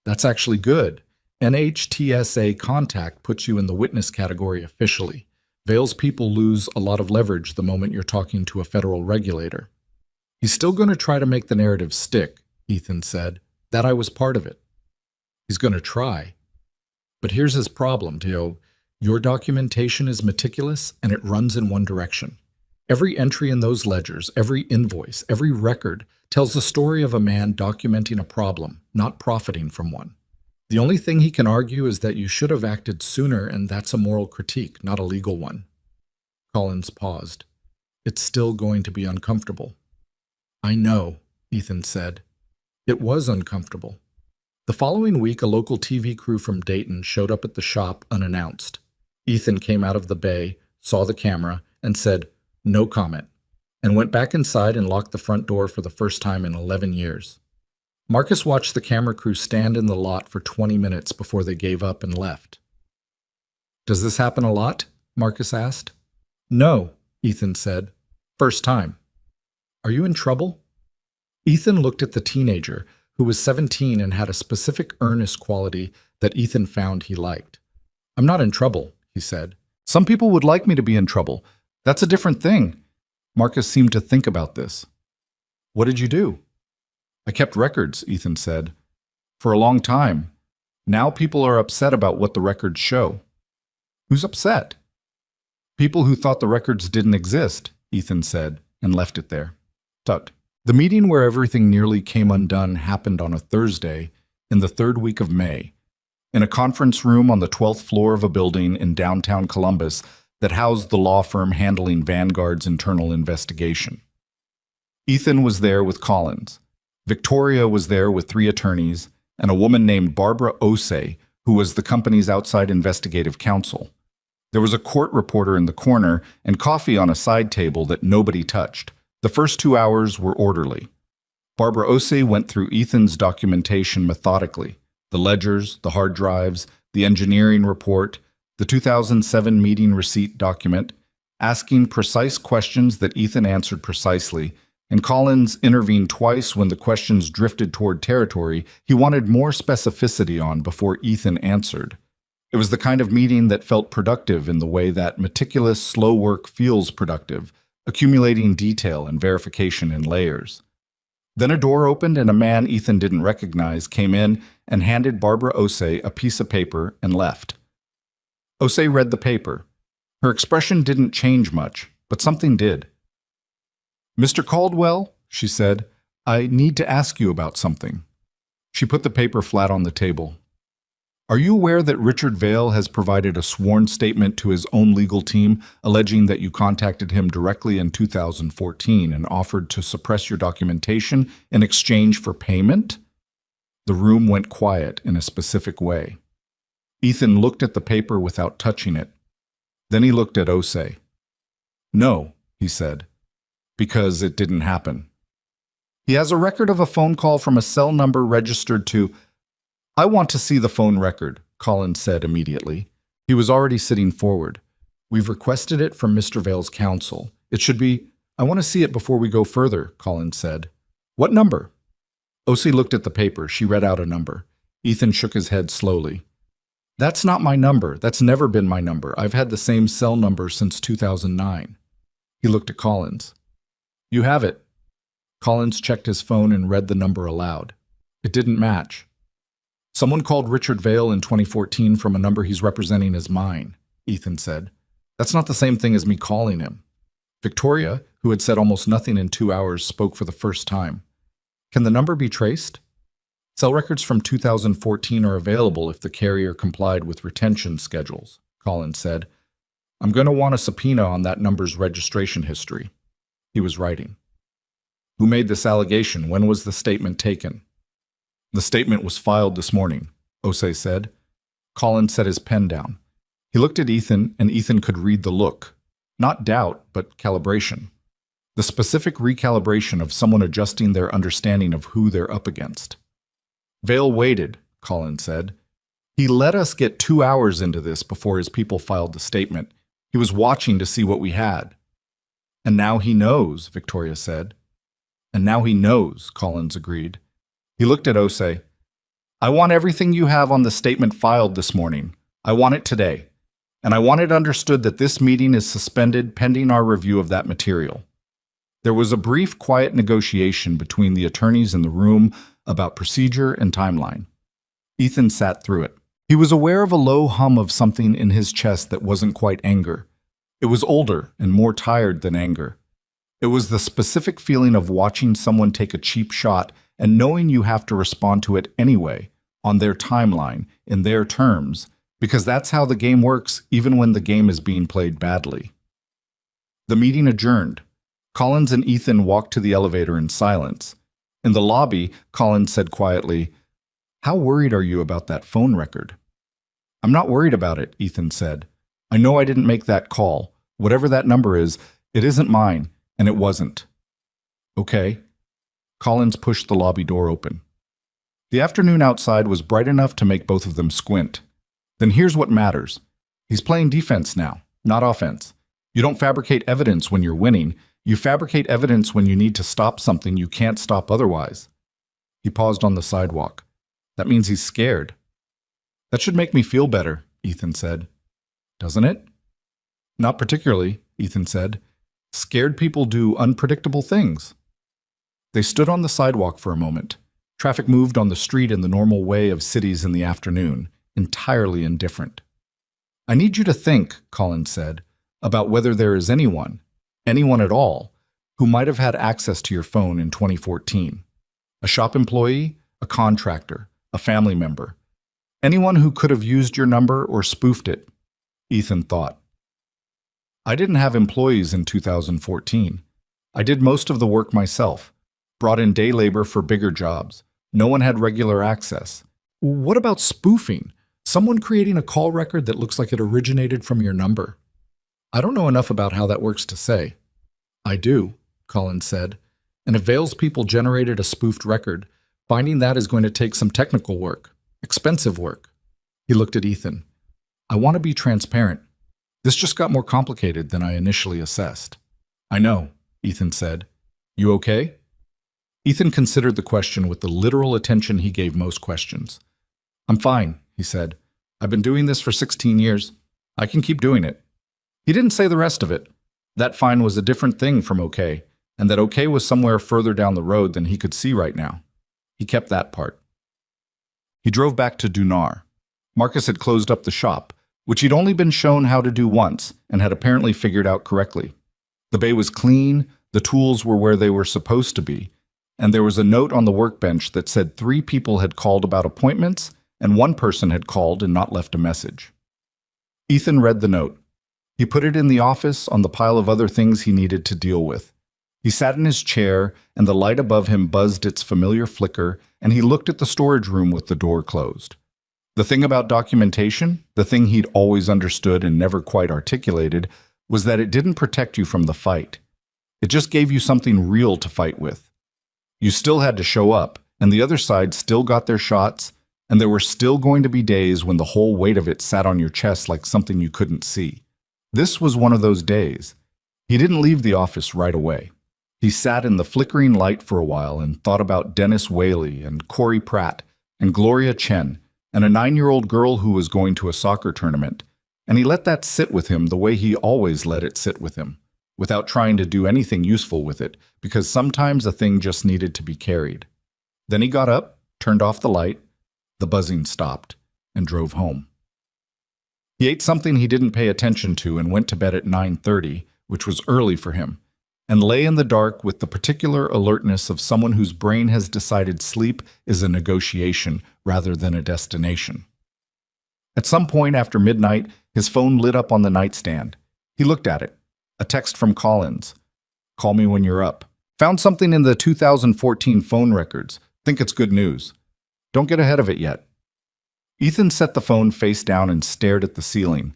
That's actually good. NHTSA contact puts you in the witness category officially. Vail's people lose a lot of leverage the moment you're talking to a federal regulator." "He's still going to try to make the narrative stick," Ethan said. "That I was part of it." "He's going to try. But here's his problem, Teo. Your documentation is meticulous and it runs in one direction. Every entry in those ledgers, every invoice, every record tells the story of a man documenting a problem, not profiting from one. The only thing he can argue is that you should have acted sooner, and that's a moral critique, not a legal one." Collins paused. "It's still going to be uncomfortable." "I know," Ethan said. It was uncomfortable. The following week, a local TV crew from Dayton showed up at the shop unannounced. Ethan came out of the bay, saw the camera, and said, "No comment," and went back inside and locked the front door for the first time in 11 years. Marcus watched the camera crew stand in the lot for 20 minutes before they gave up and left. "Does this happen a lot?" Marcus asked. "No," Ethan said. "First time." "Are you in trouble?" Ethan looked at the teenager, who was 17 and had a specific earnest quality that Ethan found he liked. "I'm not in trouble," he said. "Some people would like me to be in trouble. That's a different thing." Marcus seemed to think about this. "What did you do?" "I kept records," Ethan said. "For a long time. Now people are upset about what the records show." "Who's upset?" "People who thought the records didn't exist," Ethan said, and left it there. Tucked. The meeting where everything nearly came undone happened on a Thursday in the 3rd week of May, in a conference room on the 12th floor of a building in downtown Columbus that housed the law firm handling Vanguard's internal investigation. Ethan was there with Collins. Victoria was there with 3 attorneys, and a woman named Barbara Osei, who was the company's outside investigative counsel. There was a court reporter in the corner and coffee on a side table that nobody touched. The first 2 hours were orderly. Barbara Osei went through Ethan's documentation methodically: the ledgers, the hard drives, the engineering report, the 2007 meeting receipt document, asking precise questions that Ethan answered precisely, and Collins intervened twice when the questions drifted toward territory he wanted more specificity on before Ethan answered. It was the kind of meeting that felt productive in the way that meticulous, slow work feels productive, accumulating detail and verification in layers. Then a door opened and a man Ethan didn't recognize came in and handed Barbara Osei a piece of paper and left. Osei read the paper. Her expression didn't change much, but something did. "Mr. Caldwell," she said, "I need to ask you about something." She put the paper flat on the table. "Are you aware that Richard Vail has provided a sworn statement to his own legal team alleging that you contacted him directly in 2014 and offered to suppress your documentation in exchange for payment?" The room went quiet in a specific way. Ethan looked at the paper without touching it. Then he looked at Osei. "No," he said, "because it didn't happen." "He has a record of a phone call from a cell number registered to—" "I want to see the phone record," Collins said immediately. He was already sitting forward. "We've requested it from Mr. Vail's counsel. It should be—" "I want to see it before we go further," Collins said. "What number?" Osei looked at the paper. She read out a number. Ethan shook his head slowly. "That's not my number. That's never been my number. I've had the same cell number since 2009. He looked at Collins. "You have it." Collins checked his phone and read the number aloud. It didn't match. Someone called Richard Vale in 2014 from a number he's representing as mine, Ethan said. That's not the same thing as me calling him. Victoria, who had said almost nothing in 2 hours, spoke for the first time. Can the number be traced? Cell records from 2014 are available if the carrier complied with retention schedules, Collins said. I'm going to want a subpoena on that number's registration history. He was writing. Who made this allegation? When was the statement taken? The statement was filed this morning, Osei said. Collins set his pen down. He looked at Ethan, and Ethan could read the look. Not doubt, but calibration. The specific recalibration of someone adjusting their understanding of who they're up against. Vale waited, Collins said. He let us get 2 hours into this before his people filed the statement. He was watching to see what we had. And now he knows, Victoria said. And now he knows, Collins agreed. He looked at Osei. I want everything you have on the statement filed this morning. I want it today. And I want it understood that this meeting is suspended pending our review of that material. There was a brief, quiet negotiation between the attorneys in the room about procedure and timeline. Ethan sat through it. He was aware of a low hum of something in his chest that wasn't quite anger. It was older and more tired than anger. It was the specific feeling of watching someone take a cheap shot and knowing you have to respond to it anyway, on their timeline, in their terms, because that's how the game works even when the game is being played badly. The meeting adjourned. Collins and Ethan walked to the elevator in silence. In the lobby, Collins said quietly, How worried are you about that phone record? I'm not worried about it, Ethan said. I know I didn't make that call. Whatever that number is, it isn't mine, and it wasn't. Okay. Collins pushed the lobby door open. The afternoon outside was bright enough to make both of them squint. Then here's what matters. He's playing defense now, not offense. You don't fabricate evidence when you're winning. You fabricate evidence when you need to stop something you can't stop otherwise. He paused on the sidewalk. That means he's scared. That should make me feel better, Ethan said. Doesn't it? Not particularly, Ethan said. Scared people do unpredictable things. They stood on the sidewalk for a moment. Traffic moved on the street in the normal way of cities in the afternoon, entirely indifferent. I need you to think, Collins said, about whether there is anyone at all, who might have had access to your phone in 2014. A shop employee, a contractor, a family member. Anyone who could have used your number or spoofed it. Ethan thought. I didn't have employees in 2014. I did most of the work myself, brought in day labor for bigger jobs. No one had regular access. What about spoofing? Someone creating a call record that looks like it originated from your number. I don't know enough about how that works to say. I do, Collins said. And if Vale's people generated a spoofed record, finding that is going to take some technical work, expensive work. He looked at Ethan. I want to be transparent. This just got more complicated than I initially assessed. I know, Ethan said. You okay? Ethan considered the question with the literal attention he gave most questions. I'm fine, he said. I've been doing this for 16 years. I can keep doing it. He didn't say the rest of it. That fine was a different thing from okay, and that okay was somewhere further down the road than he could see right now. He kept that part. He drove back to Dunar. Marcus had closed up the shop, which he'd only been shown how to do once and had apparently figured out correctly. The bay was clean, the tools were where they were supposed to be, and there was a note on the workbench that said 3 people had called about appointments and 1 person had called and not left a message. Ethan read the note. He put it in the office on the pile of other things he needed to deal with. He sat in his chair, and the light above him buzzed its familiar flicker, and he looked at the storage room with the door closed. The thing about documentation, the thing he'd always understood and never quite articulated, was that it didn't protect you from the fight. It just gave you something real to fight with. You still had to show up, and the other side still got their shots, and there were still going to be days when the whole weight of it sat on your chest like something you couldn't see. This was one of those days. He didn't leave the office right away. He sat in the flickering light for a while and thought about Dennis Whaley and Corey Pratt and Gloria Chen and a 9-year-old girl who was going to a soccer tournament, and he let that sit with him the way he always let it sit with him, without trying to do anything useful with it, because sometimes a thing just needed to be carried. Then he got up, turned off the light, The buzzing stopped and drove home. He ate something he didn't pay attention to and went to bed at 9:30, which was early for him, and lay in the dark with the particular alertness of someone whose brain has decided sleep is a negotiation rather than a destination. At some point after midnight, his phone lit up on the nightstand. He looked at it. A text from Collins. "Call me when you're up. Found something in the 2014 phone records. Think it's good news. Don't get ahead of it yet." Ethan set the phone face down and stared at the ceiling.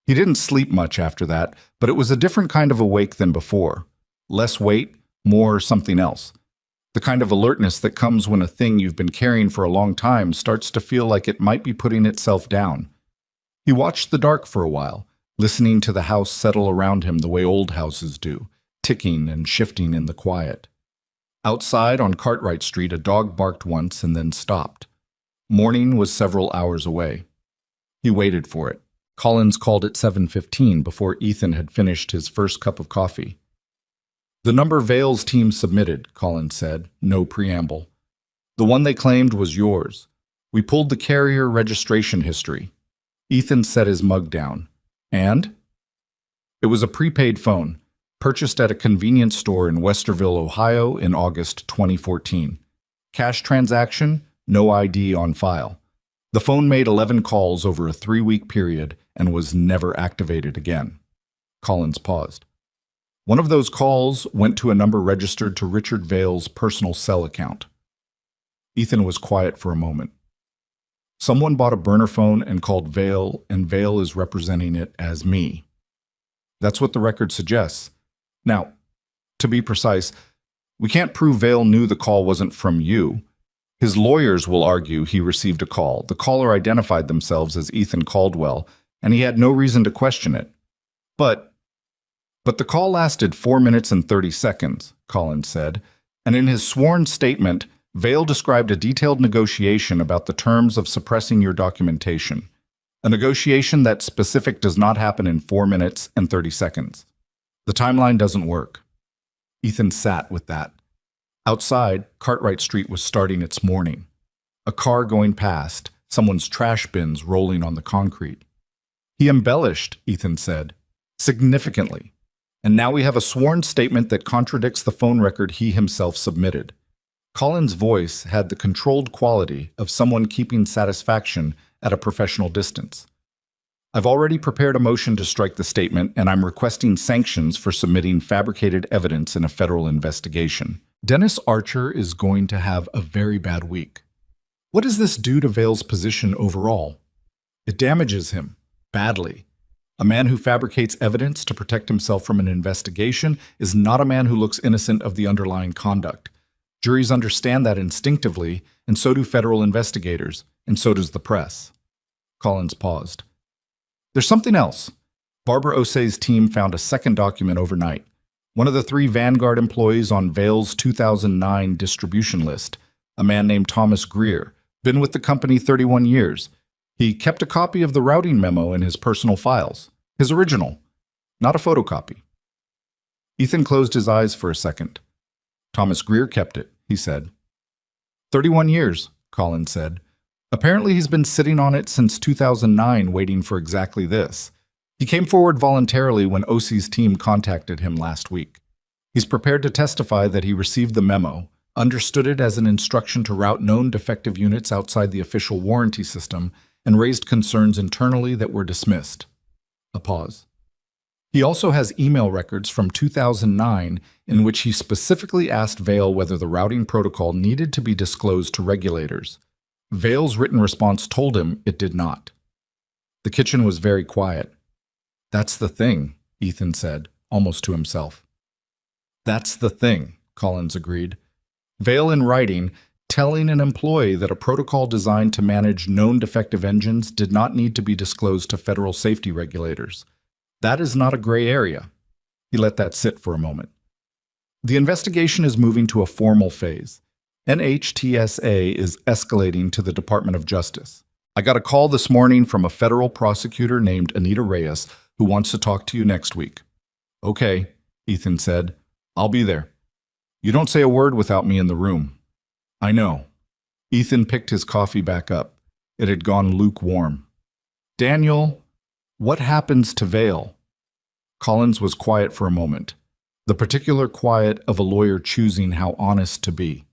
He didn't sleep much after that, but it was a different kind of awake than before. Less weight, more something else. The kind of alertness that comes when a thing you've been carrying for a long time starts to feel like it might be putting itself down. He watched the dark for a while, listening to the house settle around him the way old houses do, ticking and shifting in the quiet. Outside on Cartwright Street, a dog barked once and then stopped. Morning was several hours away. He waited for it. Collins called at 7:15 before Ethan had finished his first cup of coffee. "The number Vale's team submitted," Collins said, no preamble. "The one they claimed was yours. We pulled the carrier registration history." Ethan set his mug down. "And?" "It was a prepaid phone, purchased at a convenience store in Westerville, Ohio in August 2014. Cash transaction, no ID on file. The phone made 11 calls over a 3-week period and was never activated again." Collins paused. "One of those calls went to a number registered to Richard Vale's personal cell account." Ethan was quiet for a moment. "Someone bought a burner phone and called Vale, and Vale is representing it as me. That's what the record suggests. Now, to be precise, we can't prove Vale knew the call wasn't from you. His lawyers will argue he received a call. The caller identified themselves as Ethan Caldwell, and he had no reason to question it. But the call lasted 4 minutes and 30 seconds, Collins said, and in his sworn statement, Vale described a detailed negotiation about the terms of suppressing your documentation. A negotiation that specific does not happen in 4 minutes and 30 seconds. The timeline doesn't work." Ethan sat with that. Outside, Cartwright Street was starting its morning. A car going past, someone's trash bins rolling on the concrete. "He embellished," Ethan said, "significantly. And now we have a sworn statement that contradicts the phone record he himself submitted." Collins' voice had the controlled quality of someone keeping satisfaction at a professional distance. "I've already prepared a motion to strike the statement, and I'm requesting sanctions for submitting fabricated evidence in a federal investigation. Dennis Archer is going to have a very bad week. What does this do to Vale's position overall? It damages him, badly. A man who fabricates evidence to protect himself from an investigation is not a man who looks innocent of the underlying conduct. Juries understand that instinctively, and so do federal investigators, and so does the press." Collins paused. "There's something else. Barbara Osei's team found a second document overnight. One of the 3 Vanguard employees on Vale's 2009 distribution list, a man named Thomas Greer, been with the company 31 years. He kept a copy of the routing memo in his personal files, his original, not a photocopy." Ethan closed his eyes for a second. "Thomas Greer kept it," he said. 31 years, Collins said. "Apparently he's been sitting on it since 2009 waiting for exactly this. He came forward voluntarily when Osei's team contacted him last week. He's prepared to testify that he received the memo, understood it as an instruction to route known defective units outside the official warranty system, and raised concerns internally that were dismissed." A pause. "He also has email records from 2009 in which he specifically asked Vale whether the routing protocol needed to be disclosed to regulators. Vale's written response told him it did not." The kitchen was very quiet. "That's the thing," Ethan said, almost to himself. "That's the thing," Collins agreed. Vale in writing, telling an employee that a protocol designed to manage known defective engines did not need to be disclosed to federal safety regulators. That is not a gray area. He let that sit for a moment. "The investigation is moving to a formal phase. NHTSA is escalating to the Department of Justice. I got a call this morning from a federal prosecutor named Anita Reyes who wants to talk to you next week." "Okay," Ethan said. "I'll be there. You don't say a word without me in the room." "I know." Ethan picked his coffee back up. It had gone lukewarm. "Daniel, what happens to Vale?" Collins was quiet for a moment, the particular quiet of a lawyer choosing how honest to be.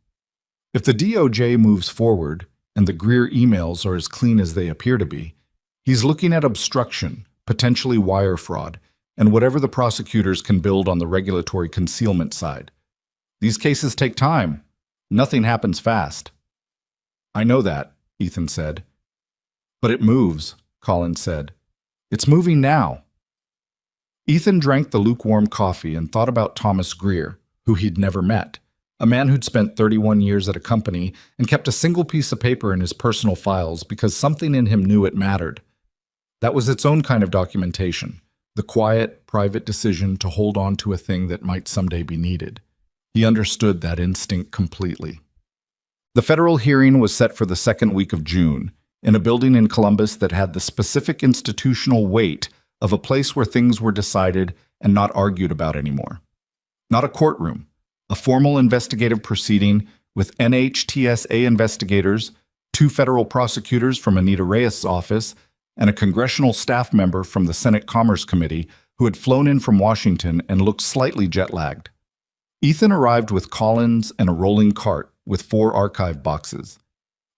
If the DOJ moves forward, and the Greer emails are as clean as they appear to be, he's looking at obstruction, potentially wire fraud, and whatever the prosecutors can build on the regulatory concealment side. These cases take time. Nothing happens fast. "I know that," Ethan said. "But it moves," Collins said. "It's moving now." Ethan drank the lukewarm coffee and thought about Thomas Greer, who he'd never met, a man who'd spent 31 years at a company and kept a single piece of paper in his personal files because something in him knew it mattered. That was its own kind of documentation, the quiet, private decision to hold on to a thing that might someday be needed. He understood that instinct completely. The federal hearing was set for the second week of June, in a building in Columbus that had the specific institutional weight of a place where things were decided and not argued about anymore. Not a courtroom, a formal investigative proceeding with NHTSA investigators, 2 federal prosecutors from Anita Reyes' office, and a congressional staff member from the Senate Commerce Committee who had flown in from Washington and looked slightly jet-lagged. Ethan arrived with Collins and a rolling cart with 4 archive boxes.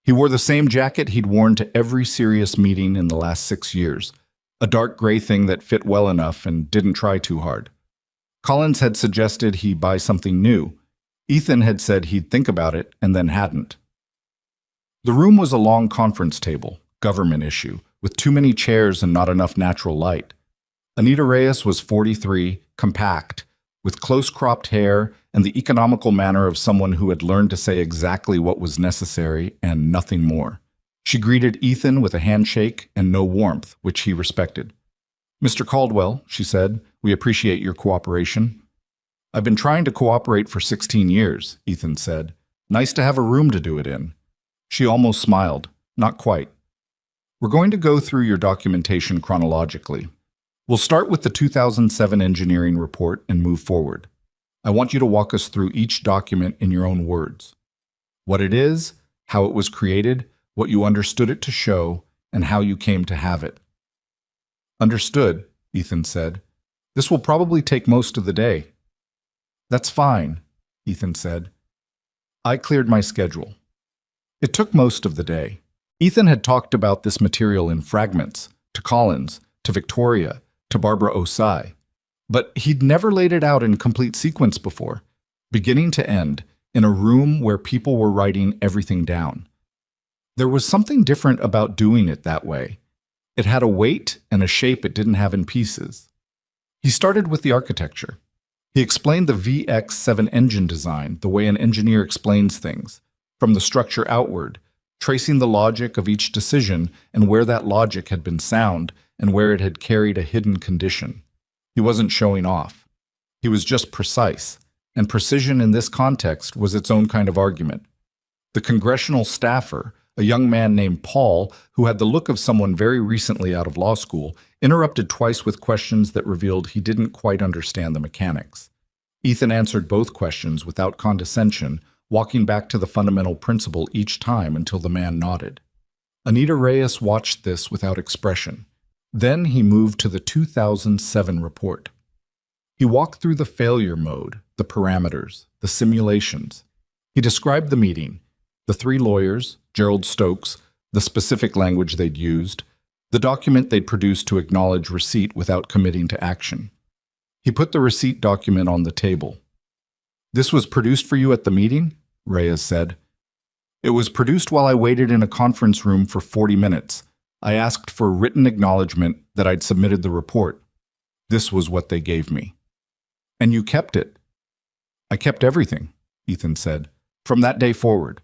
He wore the same jacket he'd worn to every serious meeting in the last 6 years, a dark gray thing that fit well enough and didn't try too hard. Collins had suggested he buy something new. Ethan had said he'd think about it and then hadn't. The room was a long conference table, government issue, with too many chairs and not enough natural light. Anita Reyes was 43, compact, with close-cropped hair and the economical manner of someone who had learned to say exactly what was necessary and nothing more. She greeted Ethan with a handshake and no warmth, which he respected. "Mr. Caldwell," she said, "we appreciate your cooperation." "I've been trying to cooperate for 16 years, Ethan said. "Nice to have a room to do it in." She almost smiled. "Not quite. We're going to go through your documentation chronologically. We'll start with the 2007 engineering report and move forward. I want you to walk us through each document in your own words. What it is, how it was created, what you understood it to show, and how you came to have it." "Understood," Ethan said. "This will probably take most of the day." "That's fine," Ethan said. I cleared my schedule. It took most of the day. Ethan had talked about this material in fragments, to Collins, to Victoria, to Barbara Osai. But he'd never laid it out in complete sequence before, beginning to end, in a room where people were writing everything down. There was something different about doing it that way. It had a weight and a shape it didn't have in pieces. He started with the architecture. He explained the VX7 engine design the way an engineer explains things, from the structure outward, tracing the logic of each decision and where that logic had been sound and where it had carried a hidden condition. He wasn't showing off. He was just precise, and precision in this context was its own kind of argument. The congressional staffer, a young man named Paul, who had the look of someone very recently out of law school, interrupted twice with questions that revealed he didn't quite understand the mechanics. Ethan answered both questions without condescension, walking back to the fundamental principle each time until the man nodded. Anita Reyes watched this without expression. Then he moved to the 2007 report. He walked through the failure mode, the parameters, the simulations. He described the meeting, the 3 lawyers, Gerald Stokes, the specific language they'd used, the document they'd produced to acknowledge receipt without committing to action. He put the receipt document on the table. "This was produced for you at the meeting?" Reyes said. "It was produced while I waited in a conference room for 40 minutes. I asked for written acknowledgement that I'd submitted the report. This was what they gave me." "And you kept it?" "I kept everything," Ethan said, "from that day forward."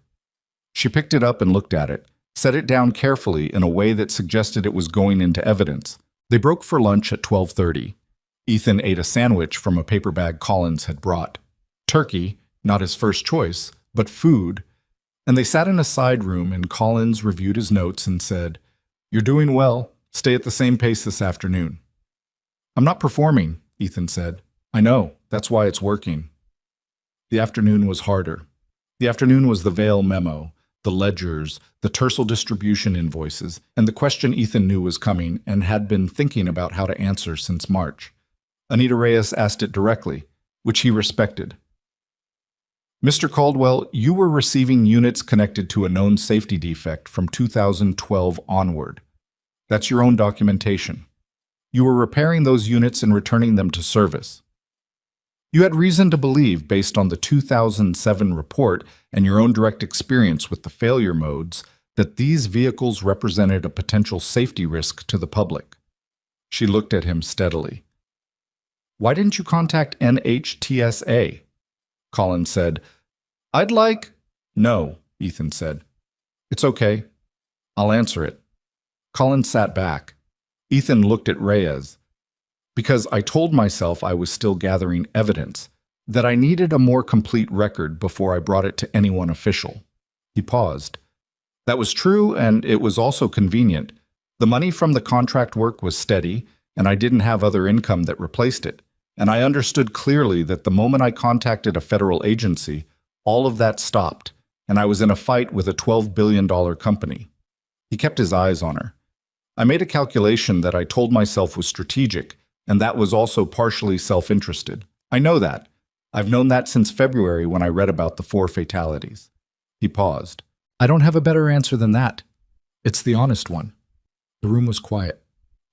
She picked it up and looked at it, set it down carefully in a way that suggested it was going into evidence. They broke for lunch at 12:30. Ethan ate a sandwich from a paper bag Collins had brought. Turkey, not his first choice, but food. And they sat in a side room and Collins reviewed his notes and said, "You're doing well. Stay at the same pace this afternoon." "I'm not performing," Ethan said. "I know. That's why it's working." The afternoon was harder. The afternoon was the Vale memo, The ledgers, the tercel distribution invoices, and the question Ethan knew was coming and had been thinking about how to answer since March. Anita Reyes asked it directly, which he respected. Mr. Caldwell, you were receiving units connected to a known safety defect from 2012 onward. That's your own documentation. You were repairing those units and returning them to service. You had reason to believe, based on the 2007 report and your own direct experience with the failure modes, that these vehicles represented a potential safety risk to the public. She looked at him steadily. Why didn't you contact NHTSA? Collins said. I'd like... No, Ethan said. It's okay. I'll answer it. Collins sat back. Ethan looked at Reyes. Because I told myself I was still gathering evidence, that I needed a more complete record before I brought it to anyone official. He paused. That was true, and it was also convenient. The money from the contract work was steady, and I didn't have other income that replaced it. And I understood clearly that the moment I contacted a federal agency, all of that stopped, and I was in a fight with a $12 billion company. He kept his eyes on her. I made a calculation that I told myself was strategic, and that was also partially self-interested. I know that. I've known that since February when I read about the 4 fatalities. He paused. I don't have a better answer than that. It's the honest one. The room was quiet.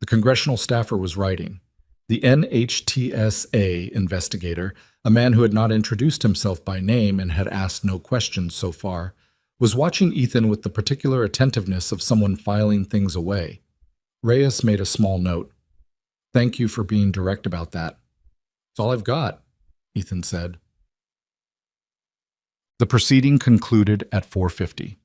The congressional staffer was writing. The NHTSA investigator, a man who had not introduced himself by name and had asked no questions so far, was watching Ethan with the particular attentiveness of someone filing things away. Reyes made a small note. Thank you for being direct about that. It's all I've got, Ethan said. The proceeding concluded at 4:50.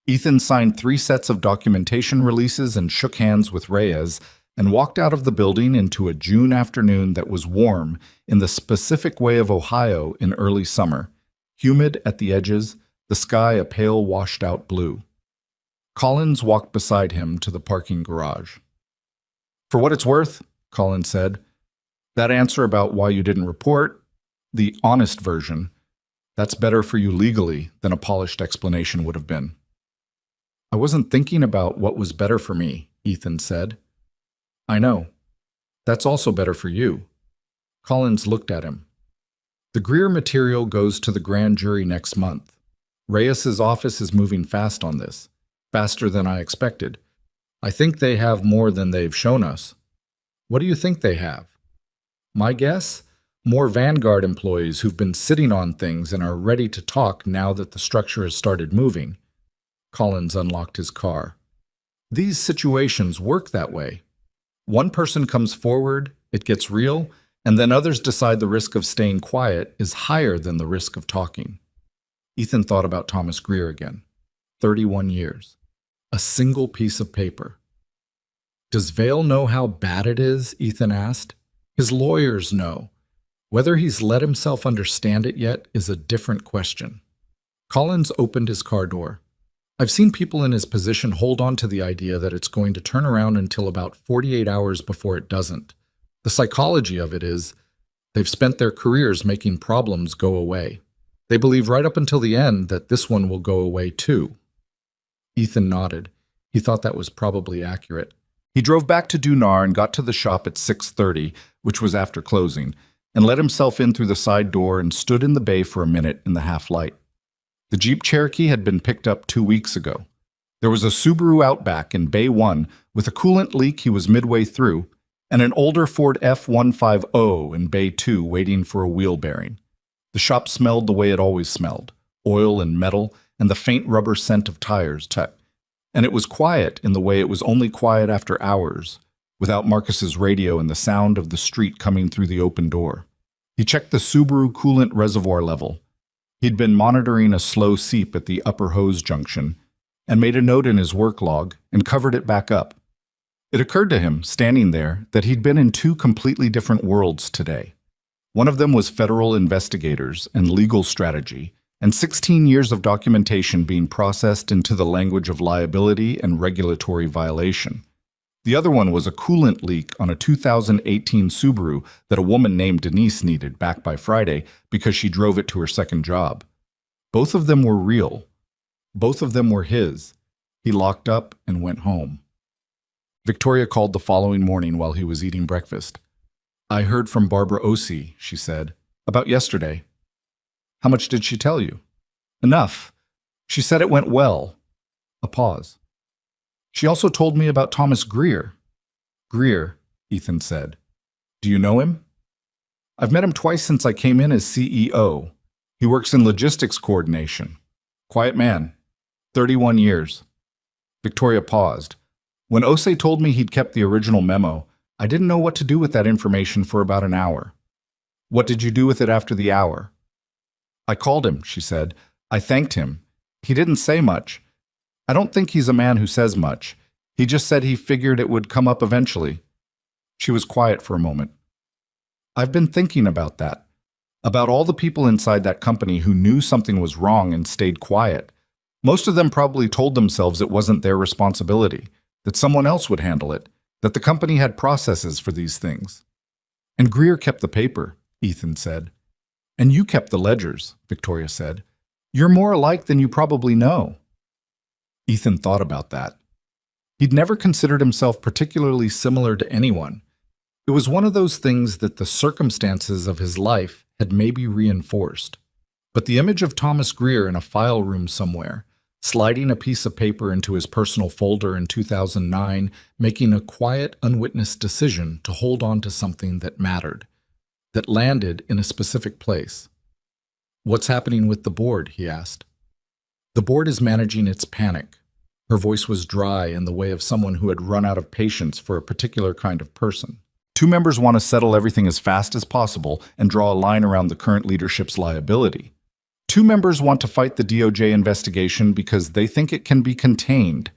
Ethan signed 3 sets of documentation releases and shook hands with Reyes and walked out of the building into a June afternoon that was warm in the specific way of Ohio in early summer, humid at the edges, the sky a pale washed-out blue. Collins walked beside him to the parking garage. For what it's worth, Collins said, that answer about why you didn't report, the honest version, that's better for you legally than a polished explanation would have been. I wasn't thinking about what was better for me, Ethan said. I know. That's also better for you. Collins looked at him. The Greer material goes to the grand jury next month. Reyes's office is moving fast on this, faster than I expected. I think they have more than they've shown us. What do you think they have? My guess? More Vanguard employees who've been sitting on things and are ready to talk now that the structure has started moving. Collins unlocked his car. These situations work that way. One person comes forward, it gets real, and then others decide the risk of staying quiet is higher than the risk of talking. Ethan thought about Thomas Greer again. 31 years. A single piece of paper. Does Vail know how bad it is? Ethan asked. His lawyers know. Whether he's let himself understand it yet is a different question. Collins opened his car door. I've seen people in his position hold on to the idea that it's going to turn around until about 48 hours before it doesn't. The psychology of it is, they've spent their careers making problems go away. They believe right up until the end that this one will go away too. Ethan nodded. He thought that was probably accurate. He drove back to Dunar and got to the shop at 6:30, which was after closing, and let himself in through the side door and stood in the bay for a minute in the half-light. The Jeep Cherokee had been picked up 2 weeks ago. There was a Subaru Outback in Bay 1 with a coolant leak he was midway through, and an older Ford F-150 in Bay 2 waiting for a wheel bearing. The shop smelled the way it always smelled, oil and metal, and the faint rubber scent of tires. And it was quiet in the way it was only quiet after hours, without Marcus's radio and the sound of the street coming through the open door. He checked the Subaru coolant reservoir level. He'd been monitoring a slow seep at the upper hose junction, and made a note in his work log and covered it back up. It occurred to him, standing there, that he'd been in 2 completely different worlds today. One of them was federal investigators and legal strategy, and 16 years of documentation being processed into the language of liability and regulatory violation. The other one was a coolant leak on a 2018 Subaru that a woman named Denise needed back by Friday because she drove it to her second job. Both of them were real. Both of them were his. He locked up and went home. Victoria called the following morning while he was eating breakfast. "I heard from Barbara Osei," she said, "about yesterday." "How much did she tell you?" "Enough. She said it went well." A pause. "She also told me about Thomas Greer." "Greer," Ethan said. "Do you know him?" "I've met him twice since I came in as CEO. He works in logistics coordination. Quiet man. 31 years. Victoria paused. When Osei told me he'd kept the original memo, I didn't know what to do with that information for about an hour. "What did you do with it after the hour?" "I called him," she said. "I thanked him. He didn't say much. I don't think he's a man who says much. He just said he figured it would come up eventually." She was quiet for a moment. "I've been thinking about that. About all the people inside that company who knew something was wrong and stayed quiet. Most of them probably told themselves it wasn't their responsibility, that someone else would handle it, that the company had processes for these things." "And Greer kept the paper," Ethan said. "And you kept the ledgers," Victoria said. "You're more alike than you probably know." Ethan thought about that. He'd never considered himself particularly similar to anyone. It was one of those things that the circumstances of his life had maybe reinforced. But the image of Thomas Greer in a file room somewhere, sliding a piece of paper into his personal folder in 2009, making a quiet, unwitnessed decision to hold on to something that mattered, that landed in a specific place. "What's happening with the board?" he asked. "The board is managing its panic." Her voice was dry in the way of someone who had run out of patience for a particular kind of person. "Two members want to settle everything as fast as possible and draw a line around the current leadership's liability. Two members want to fight the DOJ investigation because they think it can be contained.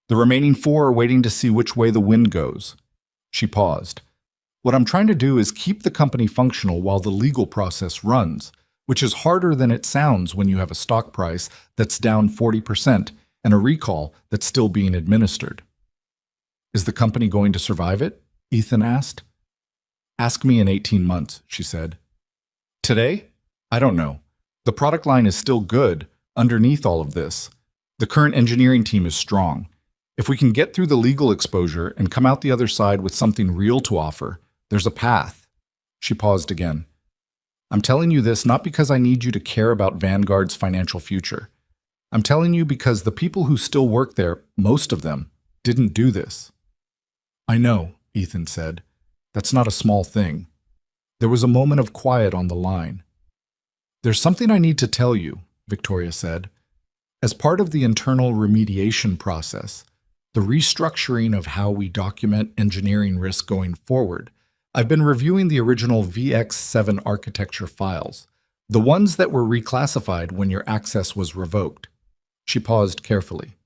The remaining four are waiting to see which way the wind goes." She paused. "What I'm trying to do is keep the company functional while the legal process runs, which is harder than it sounds when you have a stock price that's down 40% and a recall that's still being administered." "Is the company going to survive it?" Ethan asked. "Ask me in 18 months, she said. "Today? I don't know. The product line is still good underneath all of this. The current engineering team is strong. If we can get through the legal exposure and come out the other side with something real to offer, there's a path." She paused again. "I'm telling you this not because I need you to care about Vanguard's financial future. I'm telling you because the people who still work there, most of them, didn't do this." "I know," Ethan said. "That's not a small thing." There was a moment of quiet on the line. "There's something I need to tell you," Victoria said. "As part of the internal remediation process, the restructuring of how we document engineering risk going forward, I've been reviewing the original VX7 architecture files, the ones that were reclassified when your access was revoked." She paused carefully.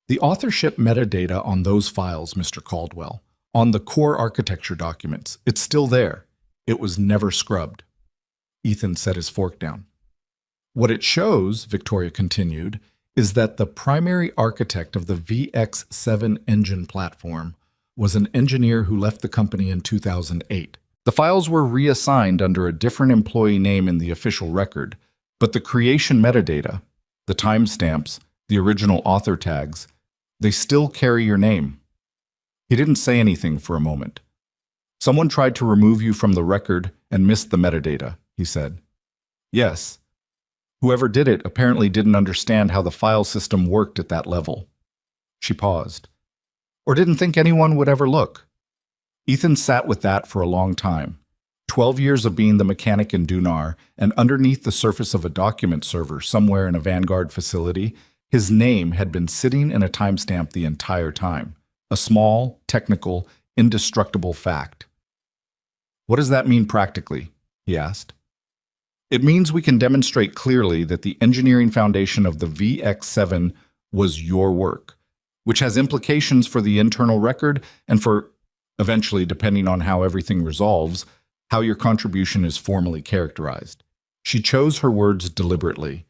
"The authorship metadata on those files, Mr. Caldwell, on the core architecture documents, it's still there. It was never scrubbed." Ethan set his fork down. "What it shows," Victoria continued, "is that the primary architect of the VX7 engine platform was an engineer who left the company in 2008. The files were reassigned under a different employee name in the official record, but the creation metadata, the timestamps, the original author tags, they still carry your name." He didn't say anything for a moment. "Someone tried to remove you from the record and missed the metadata," he said. "Yes. Whoever did it apparently didn't understand how the file system worked at that level." She paused. "Or didn't think anyone would ever look." Ethan sat with that for a long time. 12 years of being the mechanic in Dunar, and underneath the surface of a document server somewhere in a Vanguard facility, his name had been sitting in a timestamp the entire time. A small, technical, indestructible fact. "What does that mean practically?" he asked. "It means we can demonstrate clearly that the engineering foundation of the VX7 was your work, which has implications for the internal record and for, eventually, depending on how everything resolves, how your contribution is formally characterized." She chose her words deliberately.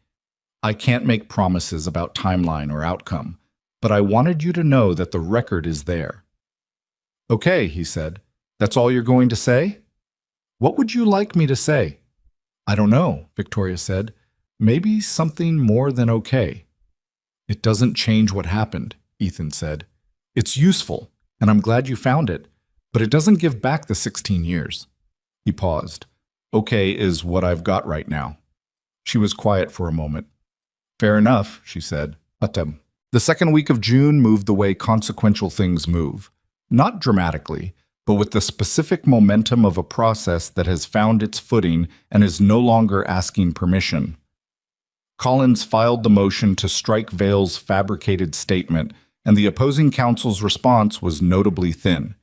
"I can't make promises about timeline or outcome, but I wanted you to know that the record is there." "Okay," he said. "That's all you're going to say?" "What would you like me to say?" "I don't know," Victoria said. "Maybe something more than okay." It doesn't change what happened, Ethan said. It's useful, and I'm glad you found it, but it doesn't give back the 16 years. He paused. Okay is what I've got right now. She was quiet for a moment. Fair enough, she said. The second week of June moved the way consequential things move. Not dramatically, but with the specific momentum of a process that has found its footing and is no longer asking permission. Collins filed the motion to strike Vale's fabricated statement, and the opposing counsel's response was notably thin.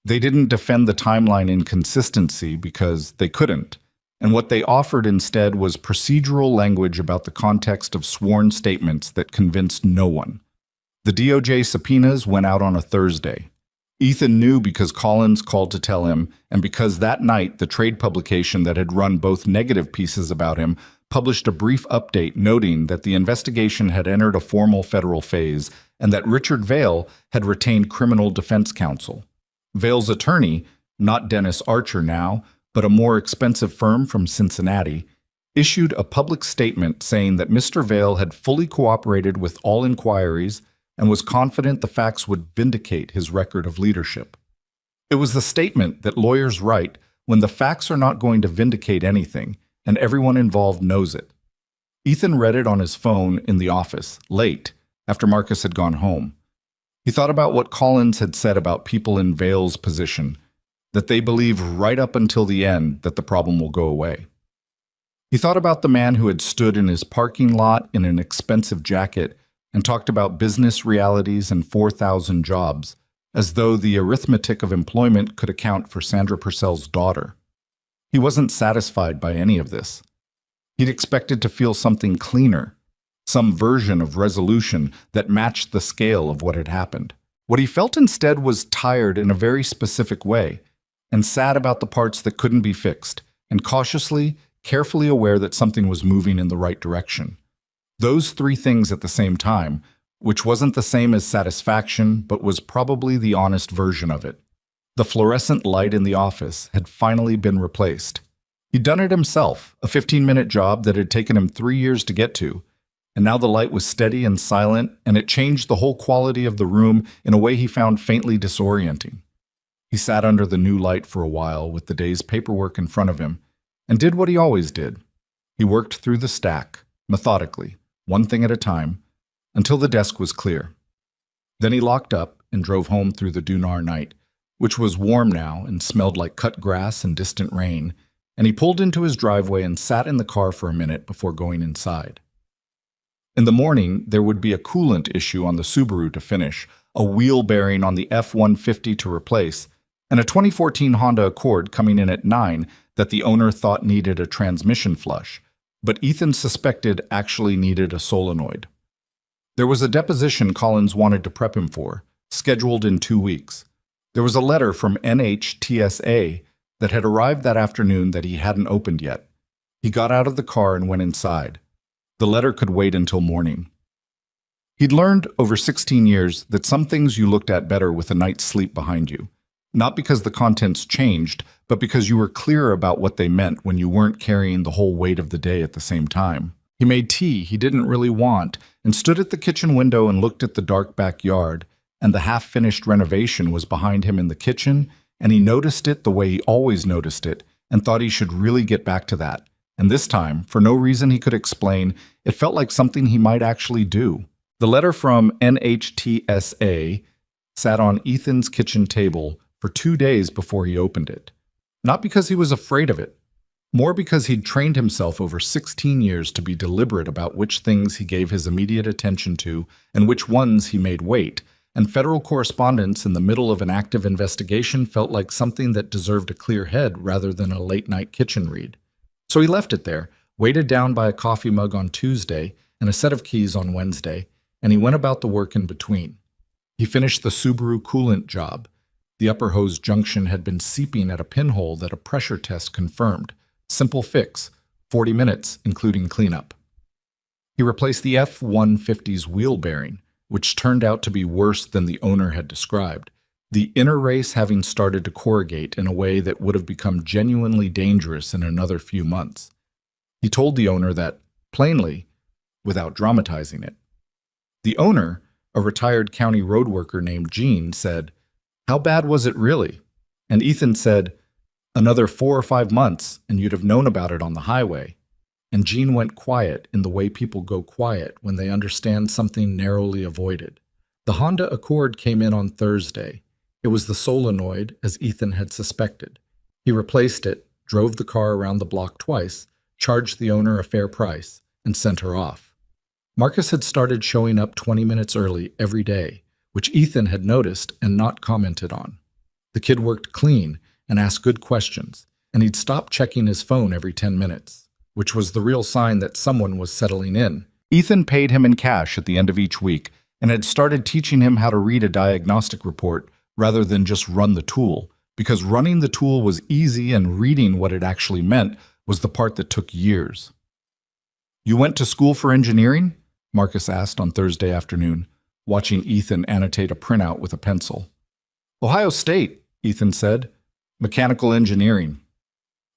They didn't defend the timeline inconsistency because they couldn't, and what they offered instead was procedural language about the context of sworn statements that convinced no one. The DOJ subpoenas went out on a Thursday. Ethan knew because Collins called to tell him, and because that night the trade publication that had run both negative pieces about him published a brief update noting that the investigation had entered a formal federal phase and that Richard Vale had retained criminal defense counsel. Vale's attorney, not Dennis Archer now, but a more expensive firm from Cincinnati, issued a public statement saying that Mr. Vale had fully cooperated with all inquiries and was confident the facts would vindicate his record of leadership. It was the statement that lawyers write when the facts are not going to vindicate anything, and everyone involved knows it. Ethan read it on his phone in the office, late, after Marcus had gone home. He thought about what Collins had said about people in Vale's position, that they believe right up until the end that the problem will go away. He thought about the man who had stood in his parking lot in an expensive jacket and talked about business realities and 4,000 jobs, as though the arithmetic of employment could account for Sandra Purcell's daughter. He wasn't satisfied by any of this. He'd expected to feel something cleaner, some version of resolution that matched the scale of what had happened. What he felt instead was tired in a very specific way, and sad about the parts that couldn't be fixed, and cautiously, carefully aware that something was moving in the right direction. Those three things at the same time, which wasn't the same as satisfaction, but was probably the honest version of it. The fluorescent light in the office had finally been replaced. He'd done it himself, a 15-minute job that had taken him 3 years to get to, and now the light was steady and silent, and it changed the whole quality of the room in a way he found faintly disorienting. He sat under the new light for a while with the day's paperwork in front of him, and did what he always did. He worked through the stack, methodically, one thing at a time, until the desk was clear. Then he locked up and drove home through the Dunar night, which was warm now and smelled like cut grass and distant rain, and he pulled into his driveway and sat in the car for a minute before going inside. In the morning, there would be a coolant issue on the Subaru to finish, a wheel bearing on the F-150 to replace, and a 2014 Honda Accord coming in at 9 that the owner thought needed a transmission flush, but Ethan suspected actually needed a solenoid. There was a deposition Collins wanted to prep him for, scheduled in 2 weeks. There was a letter from NHTSA that had arrived that afternoon that he hadn't opened yet. He got out of the car and went inside. The letter could wait until morning. He'd learned over 16 years that some things you looked at better with a night's sleep behind you, not because the contents changed, but because you were clearer about what they meant when you weren't carrying the whole weight of the day at the same time. He made tea he didn't really want and stood at the kitchen window and looked at the dark backyard, and the half-finished renovation was behind him in the kitchen, and he noticed it the way he always noticed it and thought he should really get back to that. And this time, for no reason he could explain, it felt like something he might actually do. The letter from NHTSA sat on Ethan's kitchen table for 2 days before he opened it. Not because he was afraid of it, more because he'd trained himself over 16 years to be deliberate about which things he gave his immediate attention to and which ones he made wait, and federal correspondence in the middle of an active investigation felt like something that deserved a clear head rather than a late-night kitchen read. So he left it there, weighted down by a coffee mug on Tuesday and a set of keys on Wednesday, and he went about the work in between. He finished the Subaru coolant job. The upper hose junction had been seeping at a pinhole that a pressure test confirmed. Simple fix, 40 minutes, including cleanup. He replaced the F-150's wheel bearing, which turned out to be worse than the owner had described, the inner race having started to corrugate in a way that would have become genuinely dangerous in another few months. He told the owner that, plainly, without dramatizing it. The owner, a retired county road worker named Gene, said, "How bad was it really?" And Ethan said, "Another 4 or 5 months, and you'd have known about it on the highway." And Gene went quiet in the way people go quiet when they understand something narrowly avoided. The Honda Accord came in on Thursday. It was the solenoid, as Ethan had suspected. He replaced it, drove the car around the block twice, charged the owner a fair price, and sent her off. Marcus had started showing up 20 minutes early every day, which Ethan had noticed and not commented on. The kid worked clean and asked good questions, and he'd stop checking his phone every 10 minutes, which was the real sign that someone was settling in. Ethan paid him in cash at the end of each week and had started teaching him how to read a diagnostic report rather than just run the tool, because running the tool was easy and reading what it actually meant was the part that took years. "You went to school for engineering?" Marcus asked on Thursday afternoon, watching Ethan annotate a printout with a pencil. "Ohio State," Ethan said. "Mechanical engineering.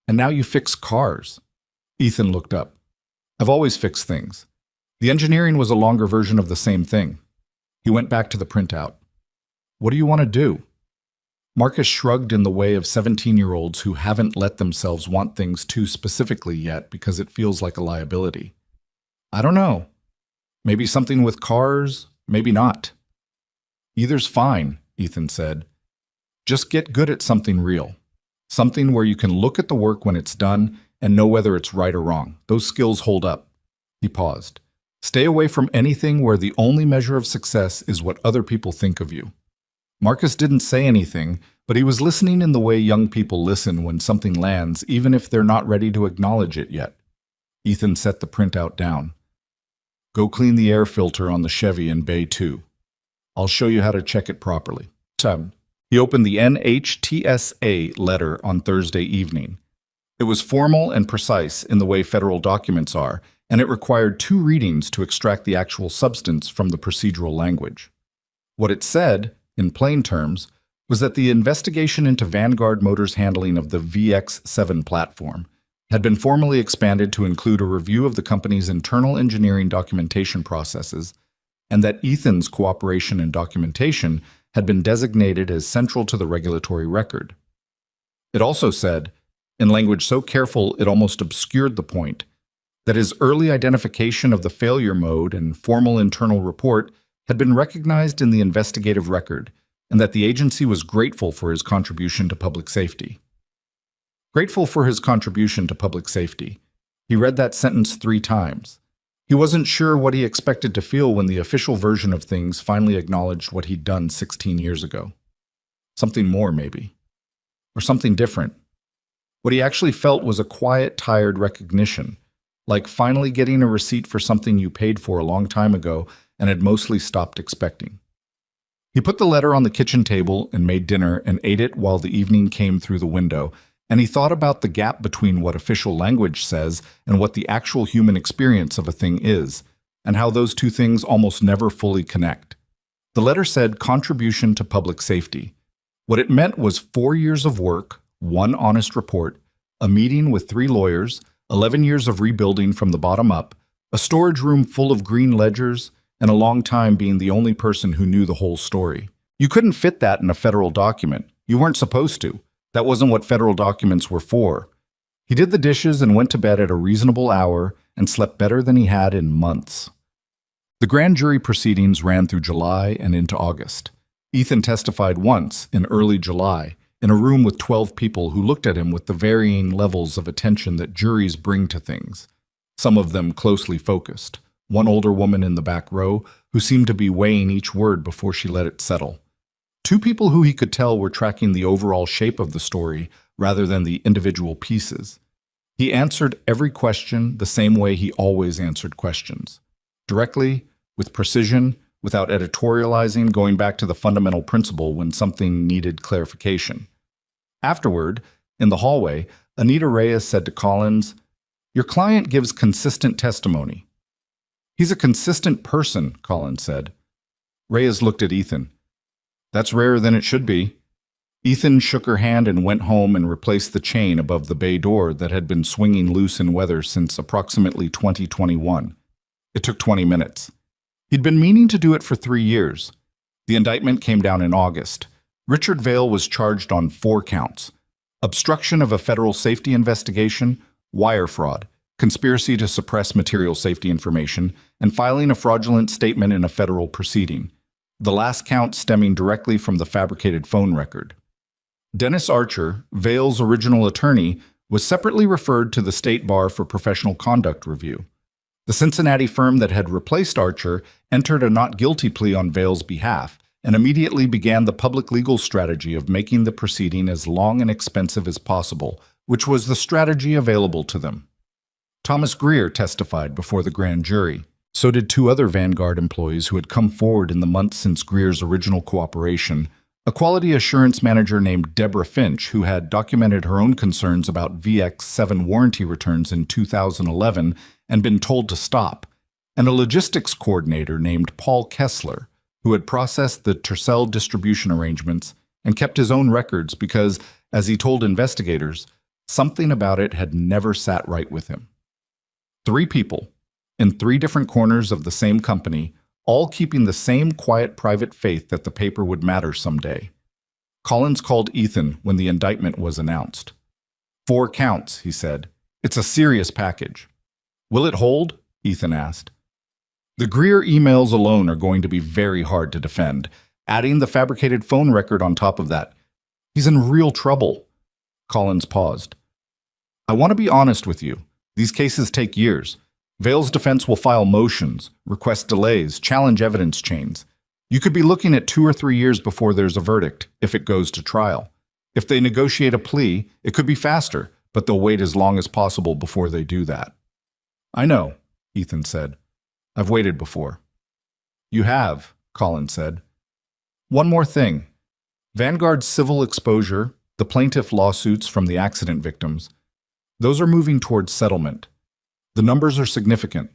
And now you fix cars." Ethan looked up. "I've always fixed things." The engineering was a longer version of the same thing. He went back to the printout. "What do you want to do?" Marcus shrugged in the way of 17-year-olds who haven't let themselves want things too specifically yet because it feels like a liability. "I don't know. Maybe something with cars, maybe not." "Either's fine," Ethan said. "Just get good at something real. Something where you can look at the work when it's done and know whether it's right or wrong. Those skills hold up." He paused. "Stay away from anything where the only measure of success is what other people think of you." Marcus didn't say anything, but he was listening in the way young people listen when something lands, even if they're not ready to acknowledge it yet. Ethan set the printout down. "Go clean the air filter on the Chevy in Bay 2. I'll show you how to check it properly." He opened the NHTSA letter on Thursday evening. It was formal and precise in the way federal documents are, and it required 2 readings to extract the actual substance from the procedural language. What it said, in plain terms, was that the investigation into Vanguard Motors' handling of the VX7 platform had been formally expanded to include a review of the company's internal engineering documentation processes, and that Ethan's cooperation and documentation had been designated as central to the regulatory record. It also said, in language so careful it almost obscured the point, that his early identification of the failure mode and formal internal report had been recognized in the investigative record, and that the agency was grateful for his contribution to public safety. Grateful for his contribution to public safety. He read that sentence 3 times. He wasn't sure what he expected to feel when the official version of things finally acknowledged what he'd done 16 years ago. Something more, maybe. Or something different. What he actually felt was a quiet, tired recognition, like finally getting a receipt for something you paid for a long time ago and had mostly stopped expecting. He put the letter on the kitchen table and made dinner and ate it while the evening came through the window, and he thought about the gap between what official language says and what the actual human experience of a thing is, and how those two things almost never fully connect. The letter said contribution to public safety. What it meant was 4 years of work, 1 honest report, a meeting with 3 lawyers, 11 years of rebuilding from the bottom up, a storage room full of green ledgers, and a long time being the only person who knew the whole story. You couldn't fit that in a federal document. You weren't supposed to. That wasn't what federal documents were for. He did the dishes and went to bed at a reasonable hour and slept better than he had in months. The grand jury proceedings ran through July and into August. Ethan testified once, in early July, in a room with 12 people who looked at him with the varying levels of attention that juries bring to things, some of them closely focused. One older woman in the back row who seemed to be weighing each word before she let it settle. 2 people who he could tell were tracking the overall shape of the story rather than the individual pieces. He answered every question the same way he always answered questions. Directly, with precision, without editorializing, going back to the fundamental principle when something needed clarification. Afterward, in the hallway, Anita Reyes said to Collins, "Your client gives consistent testimony." "He's a consistent person," Collins said. Reyes looked at Ethan. "That's rarer than it should be." Ethan shook her hand and went home and replaced the chain above the bay door that had been swinging loose in weather since approximately 2021. It took 20 minutes. He'd been meaning to do it for 3 years. The indictment came down in August. Richard Vale was charged on 4 counts: obstruction of a federal safety investigation, wire fraud, conspiracy to suppress material safety information, and filing a fraudulent statement in a federal proceeding, the last count stemming directly from the fabricated phone record. Dennis Archer, Vale's original attorney, was separately referred to the state bar for professional conduct review. The Cincinnati firm that had replaced Archer entered a not guilty plea on Vale's behalf and immediately began the public legal strategy of making the proceeding as long and expensive as possible, which was the strategy available to them. Thomas Greer testified before the grand jury. So did 2 other Vanguard employees who had come forward in the months since Greer's original cooperation: a quality assurance manager named Deborah Finch, who had documented her own concerns about VX7 warranty returns in 2011 and been told to stop, and a logistics coordinator named Paul Kessler, who had processed the Tercel distribution arrangements and kept his own records because, as he told investigators, something about it had never sat right with him. 3 people, in 3 different corners of the same company, all keeping the same quiet private faith that the paper would matter someday. Collins called Ethan when the indictment was announced. 4 counts, he said. It's a serious package. Will it hold? Ethan asked. The Greer emails alone are going to be very hard to defend. Adding the fabricated phone record on top of that. He's in real trouble. Collins paused. I want to be honest with you. These cases take years. Vale's defense will file motions, request delays, challenge evidence chains. You could be looking at 2 or 3 years before there's a verdict, if it goes to trial. If they negotiate a plea, it could be faster, but they'll wait as long as possible before they do that. I know, Ethan said. I've waited before. You have, Collins said. One more thing. Vanguard's civil exposure, the plaintiff lawsuits from the accident victims, those are moving towards settlement. The numbers are significant.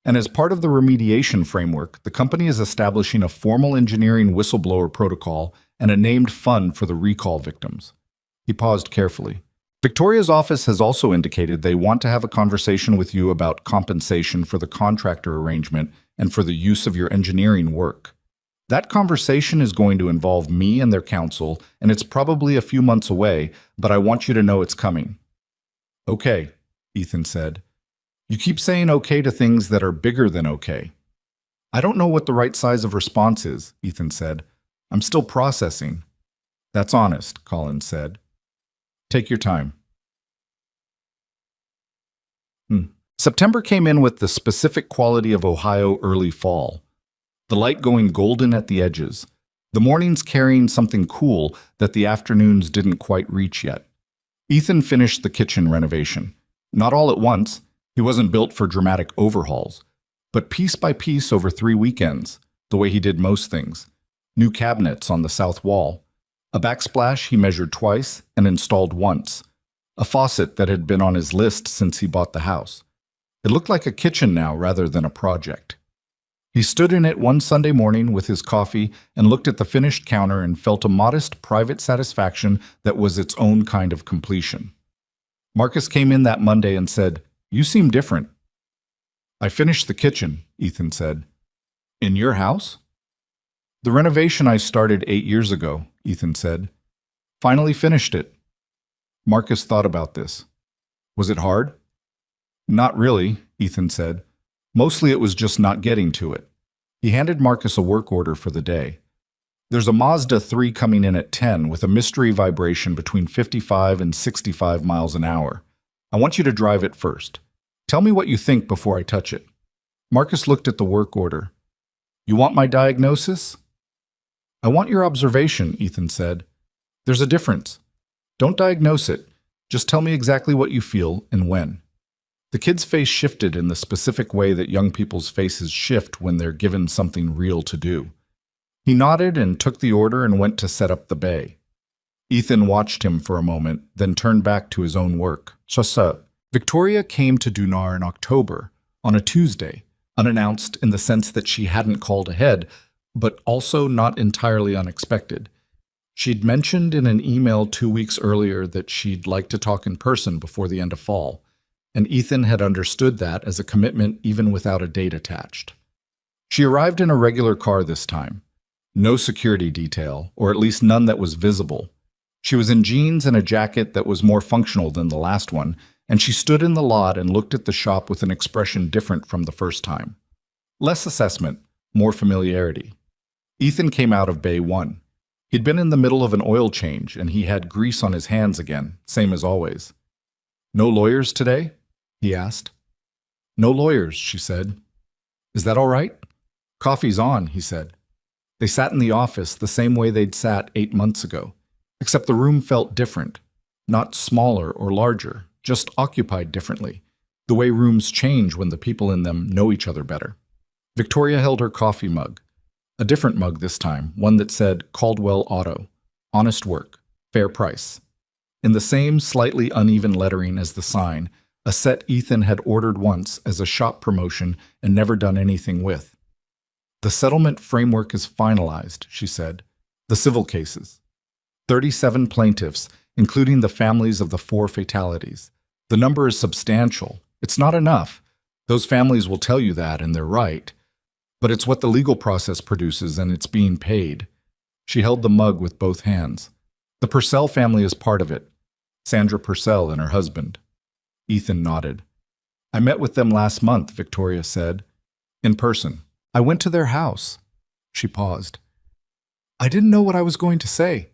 And as part of the remediation framework, the company is establishing a formal engineering whistleblower protocol and a named fund for the recall victims. He paused carefully. Victoria's office has also indicated they want to have a conversation with you about compensation for the contractor arrangement and for the use of your engineering work. That conversation is going to involve me and their counsel, and it's probably a few months away, but I want you to know it's coming. Okay, Ethan said. You keep saying okay to things that are bigger than okay. I don't know what the right size of response is, Ethan said. I'm still processing. That's honest, Collins said. Take your time. September came in with the specific quality of Ohio early fall. The light going golden at the edges. The mornings carrying something cool that the afternoons didn't quite reach yet. Ethan finished the kitchen renovation. Not all at once. He wasn't built for dramatic overhauls. But piece by piece over 3 weekends, the way he did most things. New cabinets on the south wall. A backsplash he measured twice and installed once. A faucet that had been on his list since he bought the house. It looked like a kitchen now rather than a project. He stood in it one Sunday morning with his coffee and looked at the finished counter and felt a modest private satisfaction that was its own kind of completion. Marcus came in that Monday and said, "You seem different." "I finished the kitchen," Ethan said. "In your house?" "The renovation I started 8 years ago," Ethan said. "Finally finished it." Marcus thought about this. "Was it hard?" "Not really," Ethan said. "Mostly it was just not getting to it." He handed Marcus a work order for the day. "There's a Mazda 3 coming in at 10 with a mystery vibration between 55 and 65 miles an hour. I want you to drive it first. Tell me what you think before I touch it." Marcus looked at the work order. "You want my diagnosis?" "I want your observation," Ethan said. "There's a difference. Don't diagnose it. Just tell me exactly what you feel and when." The kid's face shifted in the specific way that young people's faces shift when they're given something real to do. He nodded and took the order and went to set up the bay. Ethan watched him for a moment, then turned back to his own work. Chassa. Victoria came to Dunar in October, on a Tuesday, unannounced in the sense that she hadn't called ahead, but also not entirely unexpected. She'd mentioned in an email 2 weeks earlier that she'd like to talk in person before the end of fall, and Ethan had understood that as a commitment even without a date attached. She arrived in a regular car this time. No security detail, or at least none that was visible. She was in jeans and a jacket that was more functional than the last one, and she stood in the lot and looked at the shop with an expression different from the first time. Less assessment, more familiarity. Ethan came out of Bay 1. He'd been in the middle of an oil change, and he had grease on his hands again, same as always. "No lawyers today?" he asked. "No lawyers," she said. "Is that all right?" "Coffee's on," he said. They sat in the office the same way they'd sat 8 months ago, except the room felt different, not smaller or larger, just occupied differently, the way rooms change when the people in them know each other better. Victoria held her coffee mug, a different mug this time, one that said Caldwell Auto, honest work, fair price. In the same slightly uneven lettering as the sign, a set Ethan had ordered once as a shop promotion and never done anything with. "The settlement framework is finalized," she said. "The civil cases. 37 plaintiffs, including the families of the 4 fatalities. The number is substantial. It's not enough. Those families will tell you that, and they're right. But it's what the legal process produces, and it's being paid." She held the mug with both hands. "The Purcell family is part of it. Sandra Purcell and her husband." Ethan nodded. "I met with them last month," Victoria said. "In person. I went to their house." She paused. "I didn't know what I was going to say.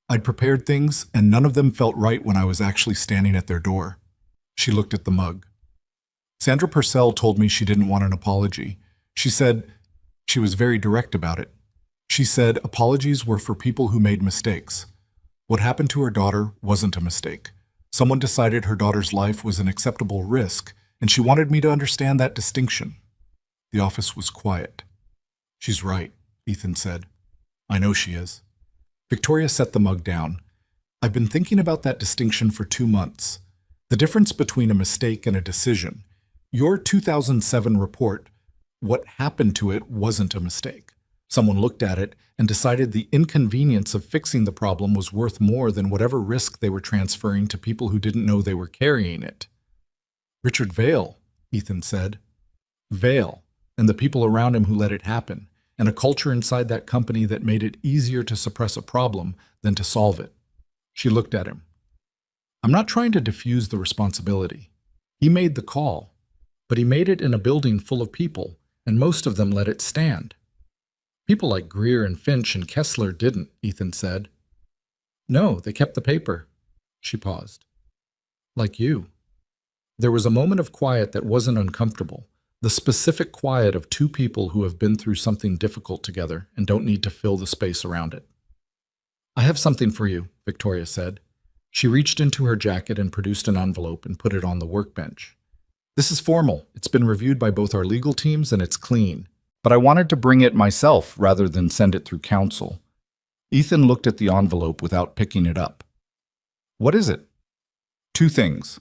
I'd prepared things, and none of them felt right when I was actually standing at their door." She looked at the mug. "Sandra Purcell told me she didn't want an apology. She said," she was very direct about it, "she said apologies were for people who made mistakes. What happened to her daughter wasn't a mistake. Someone decided her daughter's life was an acceptable risk, and she wanted me to understand that distinction." The office was quiet. "She's right," Ethan said. "I know she is." Victoria set the mug down. "I've been thinking about that distinction for 2 months. The difference between a mistake and a decision. Your 2007 report, what happened to it wasn't a mistake. Someone looked at it and decided the inconvenience of fixing the problem was worth more than whatever risk they were transferring to people who didn't know they were carrying it." "Richard Vail," Ethan said. "Vail, and the people around him who let it happen, and a culture inside that company that made it easier to suppress a problem than to solve it." She looked at him. "I'm not trying to diffuse the responsibility. He made the call, but he made it in a building full of people, and most of them let it stand." "People like Greer and Finch and Kessler didn't," Ethan said. "No, they kept the paper." She paused. "Like you." There was a moment of quiet that wasn't uncomfortable, the specific quiet of 2 people who have been through something difficult together and don't need to fill the space around it. "I have something for you," Victoria said. She reached into her jacket and produced an envelope and put it on the workbench. "This is formal. It's been reviewed by both our legal teams and it's clean. But I wanted to bring it myself rather than send it through counsel." Ethan looked at the envelope without picking it up. "What is it?" "2 things.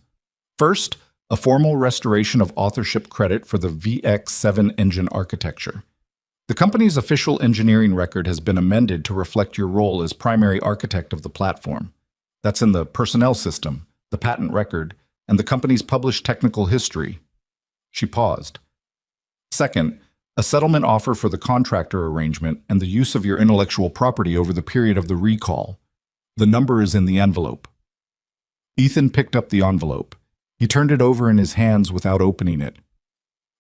First, a formal restoration of authorship credit for the VX7 engine architecture. The company's official engineering record has been amended to reflect your role as primary architect of the platform. That's in the personnel system, the patent record, and the company's published technical history." She paused. "Second, a settlement offer for the contractor arrangement and the use of your intellectual property over the period of the recall. The number is in the envelope." Ethan picked up the envelope. He turned it over in his hands without opening it.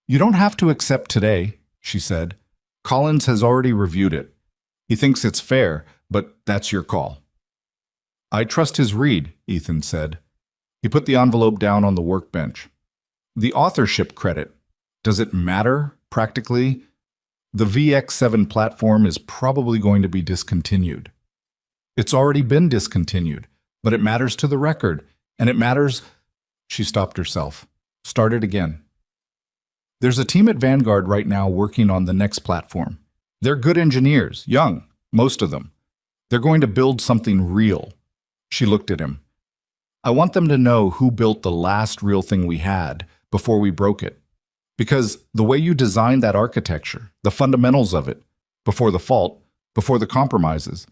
"You don't have to accept today," she said. "Collins has already reviewed it. He thinks it's fair, but that's your call." "I trust his read," Ethan said. He put the envelope down on the workbench. "The authorship credit. Does it matter, practically? The VX7 platform is probably going to be discontinued." "It's already been discontinued, but it matters to the record, and it matters—" She stopped herself. Started again. "There's a team at Vanguard right now working on the next platform. They're good engineers, young, most of them. They're going to build something real." She looked at him. "I want them to know who built the last real thing we had before we broke it. Because the way you designed that architecture, the fundamentals of it, before the fault, before the compromises,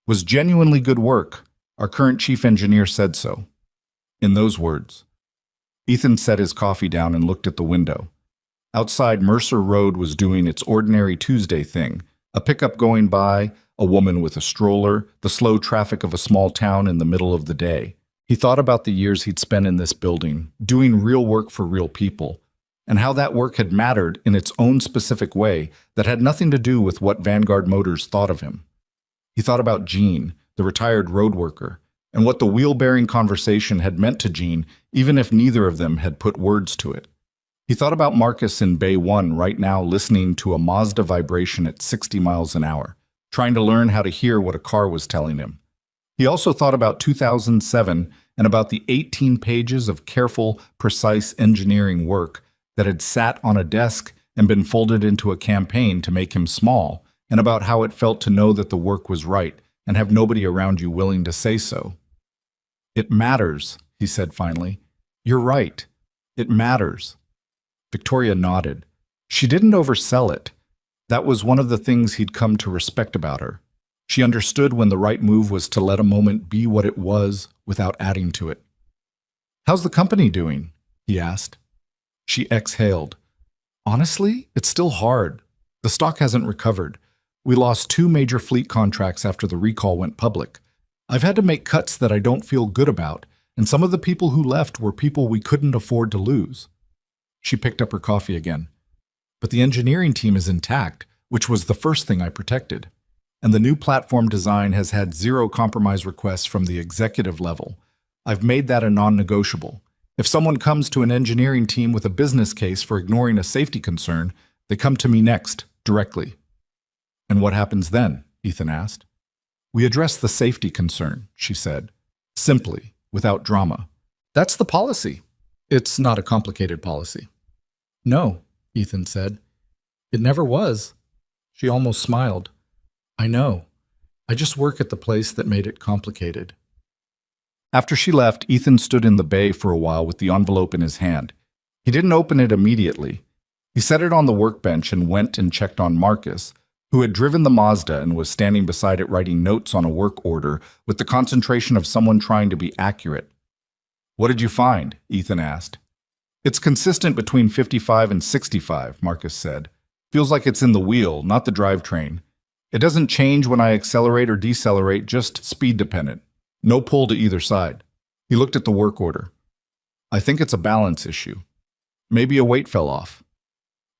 was genuinely good work. Our current chief engineer said so." In those words. Ethan set his coffee down and looked at the window. Outside, Mercer Road was doing its ordinary Tuesday thing. A pickup going by, a woman with a stroller, the slow traffic of a small town in the middle of the day. He thought about the years he'd spent in this building, doing real work for real people, and how that work had mattered in its own specific way that had nothing to do with what Vanguard Motors thought of him. He thought about Gene, the retired road worker, and what the wheel-bearing conversation had meant to Gene, even if neither of them had put words to it. He thought about Marcus in Bay 1 right now listening to a Mazda vibration at 60 miles an hour, trying to learn how to hear what a car was telling him. He also thought about 2007 and about the 18 pages of careful, precise engineering work that had sat on a desk and been folded into a campaign to make him small, and about how it felt to know that the work was right and have nobody around you willing to say so. "It matters," he said finally. "You're right. It matters." Victoria nodded. She didn't oversell it. That was one of the things he'd come to respect about her. She understood when the right move was to let a moment be what it was without adding to it. "How's the company doing?" he asked. She exhaled. "Honestly, it's still hard. The stock hasn't recovered. We lost 2 major fleet contracts after the recall went public. I've had to make cuts that I don't feel good about, and some of the people who left were people we couldn't afford to lose." She picked up her coffee again. "But the engineering team is intact, which was the first thing I protected. And the new platform design has had 0 compromise requests from the executive level. I've made that a non-negotiable. If someone comes to an engineering team with a business case for ignoring a safety concern, they come to me next, directly." "And what happens then?" Ethan asked. "We address the safety concern," she said, simply, without drama. "That's the policy. It's not a complicated policy." "No," Ethan said. "It never was." She almost smiled. "I know. I just work at the place that made it complicated." After she left, Ethan stood in the bay for a while with the envelope in his hand. He didn't open it immediately. He set it on the workbench and went and checked on Marcus, who had driven the Mazda and was standing beside it writing notes on a work order with the concentration of someone trying to be accurate. "What did you find?" Ethan asked. "It's consistent between 55 and 65, Marcus said. "Feels like it's in the wheel, not the drivetrain. It doesn't change when I accelerate or decelerate, just speed dependent. No pull to either side." He looked at the work order. "I think it's a balance issue. Maybe a weight fell off."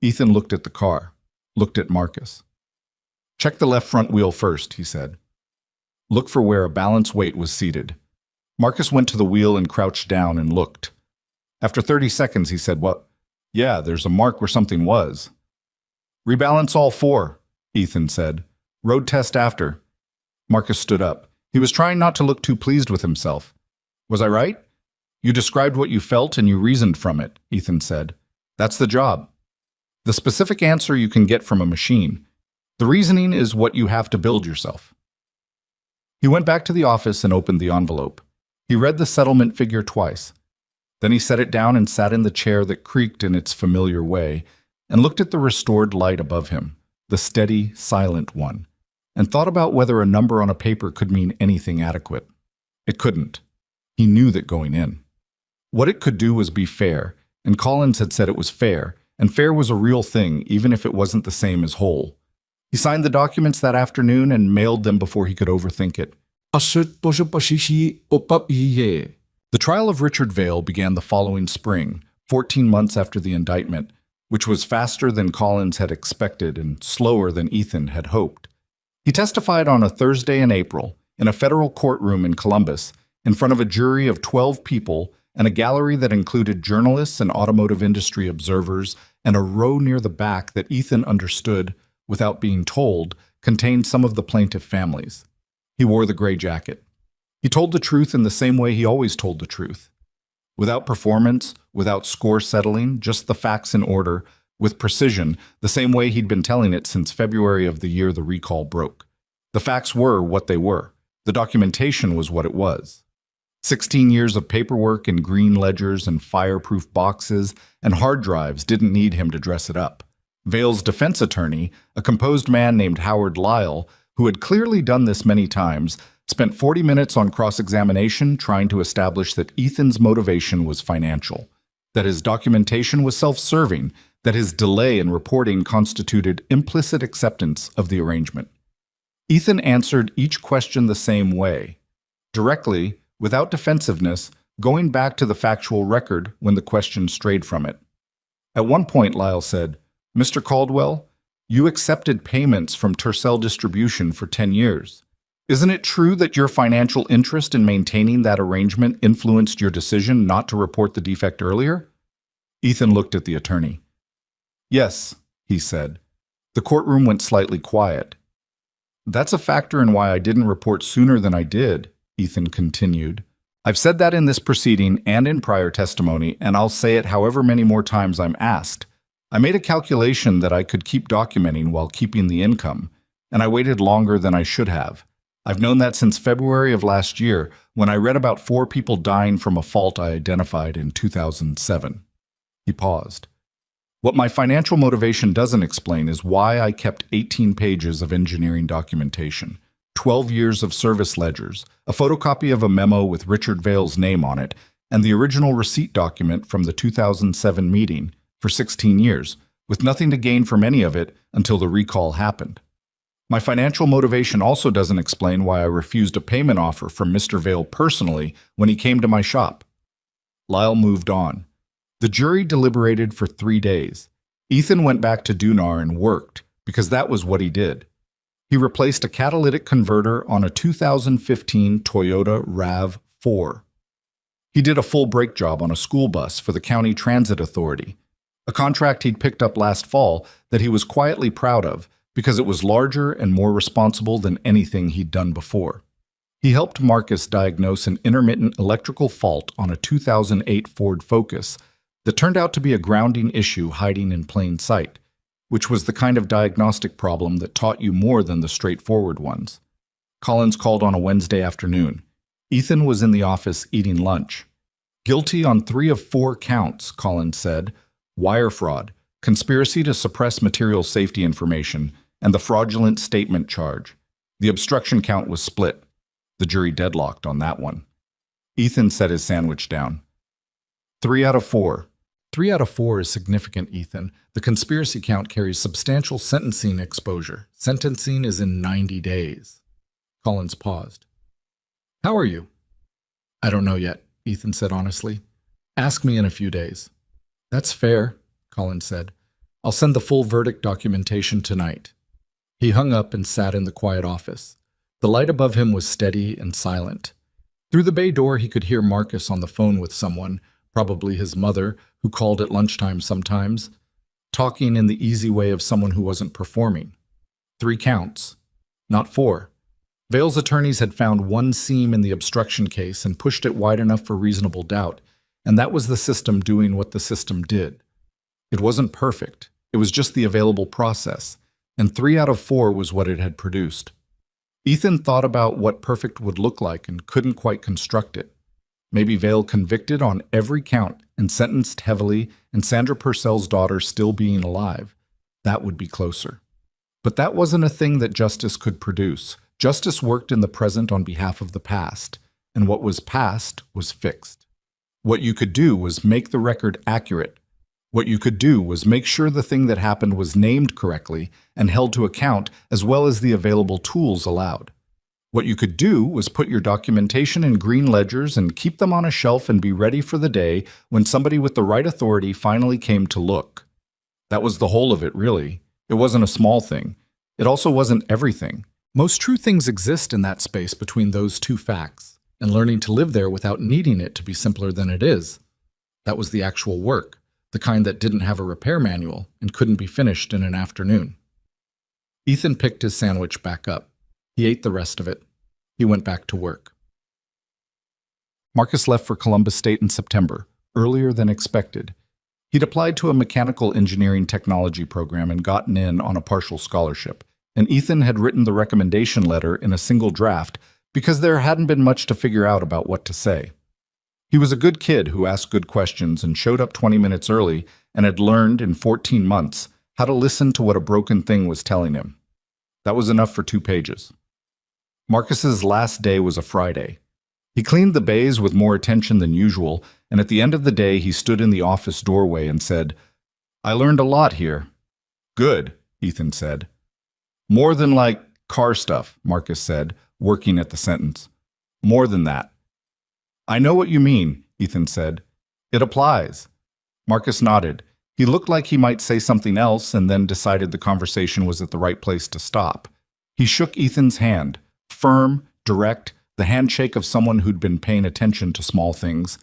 Ethan looked at the car, looked at Marcus. "Check the left front wheel first," he said. "Look for where a balance weight was seated." Marcus went to the wheel and crouched down and looked. After 30 seconds, he said, "What? Yeah, there's a mark where something was." "Rebalance all 4, Ethan said. "Road test after." Marcus stood up. He was trying not to look too pleased with himself. "Was I right?" "You described what you felt and you reasoned from it," Ethan said. "That's the job. The specific answer you can get from a machine. The reasoning is what you have to build yourself." He went back to the office and opened the envelope. He read the settlement figure twice. Then he set it down and sat in the chair that creaked in its familiar way and looked at the restored light above him, the steady, silent one, and thought about whether a number on a paper could mean anything adequate. It couldn't. He knew that going in. What it could do was be fair, and Collins had said it was fair, and fair was a real thing even if it wasn't the same as whole. He signed the documents that afternoon and mailed them before he could overthink it. The trial of Richard Vale began the following spring, 14 months after the indictment, which was faster than Collins had expected and slower than Ethan had hoped. He testified on a Thursday in April in a federal courtroom in Columbus in front of a jury of 12 people and a gallery that included journalists and automotive industry observers and a row near the back that Ethan understood, without being told, contained some of the plaintiff families. He wore the gray jacket. He told the truth in the same way he always told the truth. Without performance, without score settling, just the facts in order, with precision, the same way he'd been telling it since February of the year the recall broke. The facts were what they were. The documentation was what it was. 16 years of paperwork in green ledgers and fireproof boxes and hard drives didn't need him to dress it up. Vale's defense attorney, a composed man named Howard Lyle, who had clearly done this many times, spent 40 minutes on cross-examination trying to establish that Ethan's motivation was financial, that his documentation was self-serving, that his delay in reporting constituted implicit acceptance of the arrangement. Ethan answered each question the same way, directly, without defensiveness, going back to the factual record when the question strayed from it. At one point, Lyle said, "Mr. Caldwell, you accepted payments from Tercel Distribution for 10 years. Isn't it true that your financial interest in maintaining that arrangement influenced your decision not to report the defect earlier?" Ethan looked at the attorney. "Yes," he said. The courtroom went slightly quiet. "That's a factor in why I didn't report sooner than I did," Ethan continued. "I've said that in this proceeding and in prior testimony, and I'll say it however many more times I'm asked. I made a calculation that I could keep documenting while keeping the income, and I waited longer than I should have. I've known that since February of last year, when I read about 4 people dying from a fault I identified in 2007. He paused. "What my financial motivation doesn't explain is why I kept 18 pages of engineering documentation, 12 years of service ledgers, a photocopy of a memo with Richard Vale's name on it, and the original receipt document from the 2007 meeting for 16 years, with nothing to gain from any of it until the recall happened. My financial motivation also doesn't explain why I refused a payment offer from Mr. Vale personally when he came to my shop." Lyle moved on. The jury deliberated for 3 days. Ethan went back to Dunar and worked, because that was what he did. He replaced a catalytic converter on a 2015 Toyota RAV4. He did a full brake job on a school bus for the County Transit Authority, a contract he'd picked up last fall that he was quietly proud of because it was larger and more responsible than anything he'd done before. He helped Marcus diagnose an intermittent electrical fault on a 2008 Ford Focus that turned out to be a grounding issue hiding in plain sight, which was the kind of diagnostic problem that taught you more than the straightforward ones. Collins called on a Wednesday afternoon. Ethan was in the office eating lunch. "Guilty on 3 of 4 counts," Collins said. "Wire fraud, conspiracy to suppress material safety information, and the fraudulent statement charge. The obstruction count was split. The jury deadlocked on that one." Ethan set his sandwich down. 3 out of 4. 3 out of 4 is significant, Ethan. The conspiracy count carries substantial sentencing exposure. Sentencing is in 90 days. Collins paused. "How are you?" "I don't know yet," Ethan said honestly. "Ask me in a few days." "That's fair," Collins said. "I'll send the full verdict documentation tonight." He hung up and sat in the quiet office. The light above him was steady and silent. Through the bay door he could hear Marcus on the phone with someone, probably his mother, who called at lunchtime sometimes, talking in the easy way of someone who wasn't performing. 3 counts, not 4. Vale's attorneys had found one seam in the obstruction case and pushed it wide enough for reasonable doubt, and that was the system doing what the system did. It wasn't perfect, it was just the available process, and 3 out of 4 was what it had produced. Ethan thought about what perfect would look like and couldn't quite construct it. Maybe Vale convicted on every count and sentenced heavily, and Sandra Purcell's daughter still being alive. That would be closer. But that wasn't a thing that justice could produce. Justice worked in the present on behalf of the past, and what was past was fixed. What you could do was make the record accurate. What you could do was make sure the thing that happened was named correctly and held to account, as well as the available tools allowed. What you could do was put your documentation in green ledgers and keep them on a shelf and be ready for the day when somebody with the right authority finally came to look. That was the whole of it, really. It wasn't a small thing. It also wasn't everything. Most true things exist in that space between those 2 facts, and learning to live there without needing it to be simpler than it is. That was the actual work, the kind that didn't have a repair manual and couldn't be finished in an afternoon. Ethan picked his sandwich back up. He ate the rest of it. He went back to work. Marcus left for Columbus State in September, earlier than expected. He'd applied to a mechanical engineering technology program and gotten in on a partial scholarship, and Ethan had written the recommendation letter in a single draft because there hadn't been much to figure out about what to say. He was a good kid who asked good questions and showed up 20 minutes early and had learned in 14 months how to listen to what a broken thing was telling him. That was enough for 2 pages. Marcus's last day was a Friday. He cleaned the bays with more attention than usual, and at the end of the day he stood in the office doorway and said, I learned a lot here. Good, Ethan said. More than like car stuff, Marcus said, working at the sentence. More than that. I know what you mean, Ethan said. It applies. Marcus nodded. He looked like he might say something else and then decided the conversation was at the right place to stop. He shook Ethan's hand, firm, direct, the handshake of someone who'd been paying attention to small things,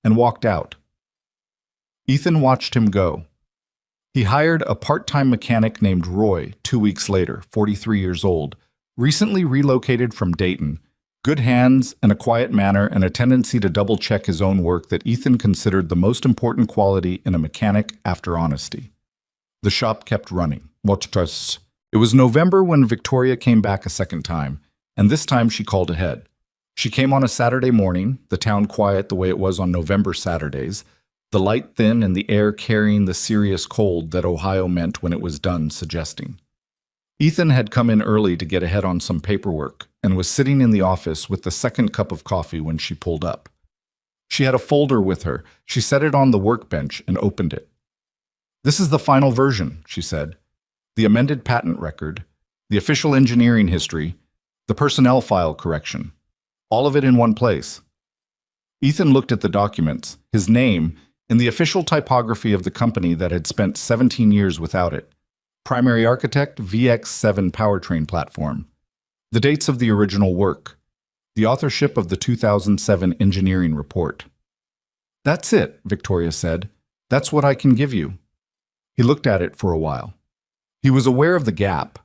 and walked out. Ethan watched him go. He hired a part-time mechanic named Roy 2 weeks later, 43 years old, recently relocated from Dayton, good hands and a quiet manner and a tendency to double-check his own work that Ethan considered the most important quality in a mechanic after honesty. The shop kept running. It was November when Victoria came back a second time, and this time she called ahead. She came on a Saturday morning, the town quiet the way it was on November Saturdays, the light thin and the air carrying the serious cold that Ohio meant when it was done suggesting. Ethan had come in early to get ahead on some paperwork and was sitting in the office with the second cup of coffee when she pulled up. She had a folder with her. She set it on the workbench and opened it. This is the final version, she said. The amended patent record, the official engineering history, the personnel file correction. All of it in one place. Ethan looked at the documents, his name, in the official typography of the company that had spent 17 years without it. Primary architect, VX7 powertrain platform. The dates of the original work. The authorship of the 2007 engineering report. That's it, Victoria said. That's what I can give you. He looked at it for a while. He was aware of the gap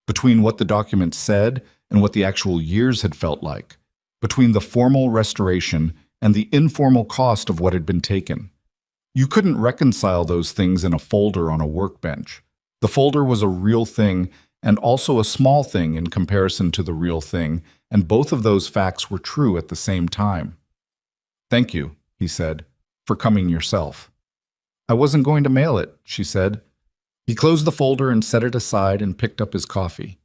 between what the document said and what the actual years had felt like, between the formal restoration and the informal cost of what had been taken. You couldn't reconcile those things in a folder on a workbench. The folder was a real thing and also a small thing in comparison to the real thing, and both of those facts were true at the same time. Thank you, he said, for coming yourself. I wasn't going to mail it, she said. He closed the folder and set it aside and picked up his coffee.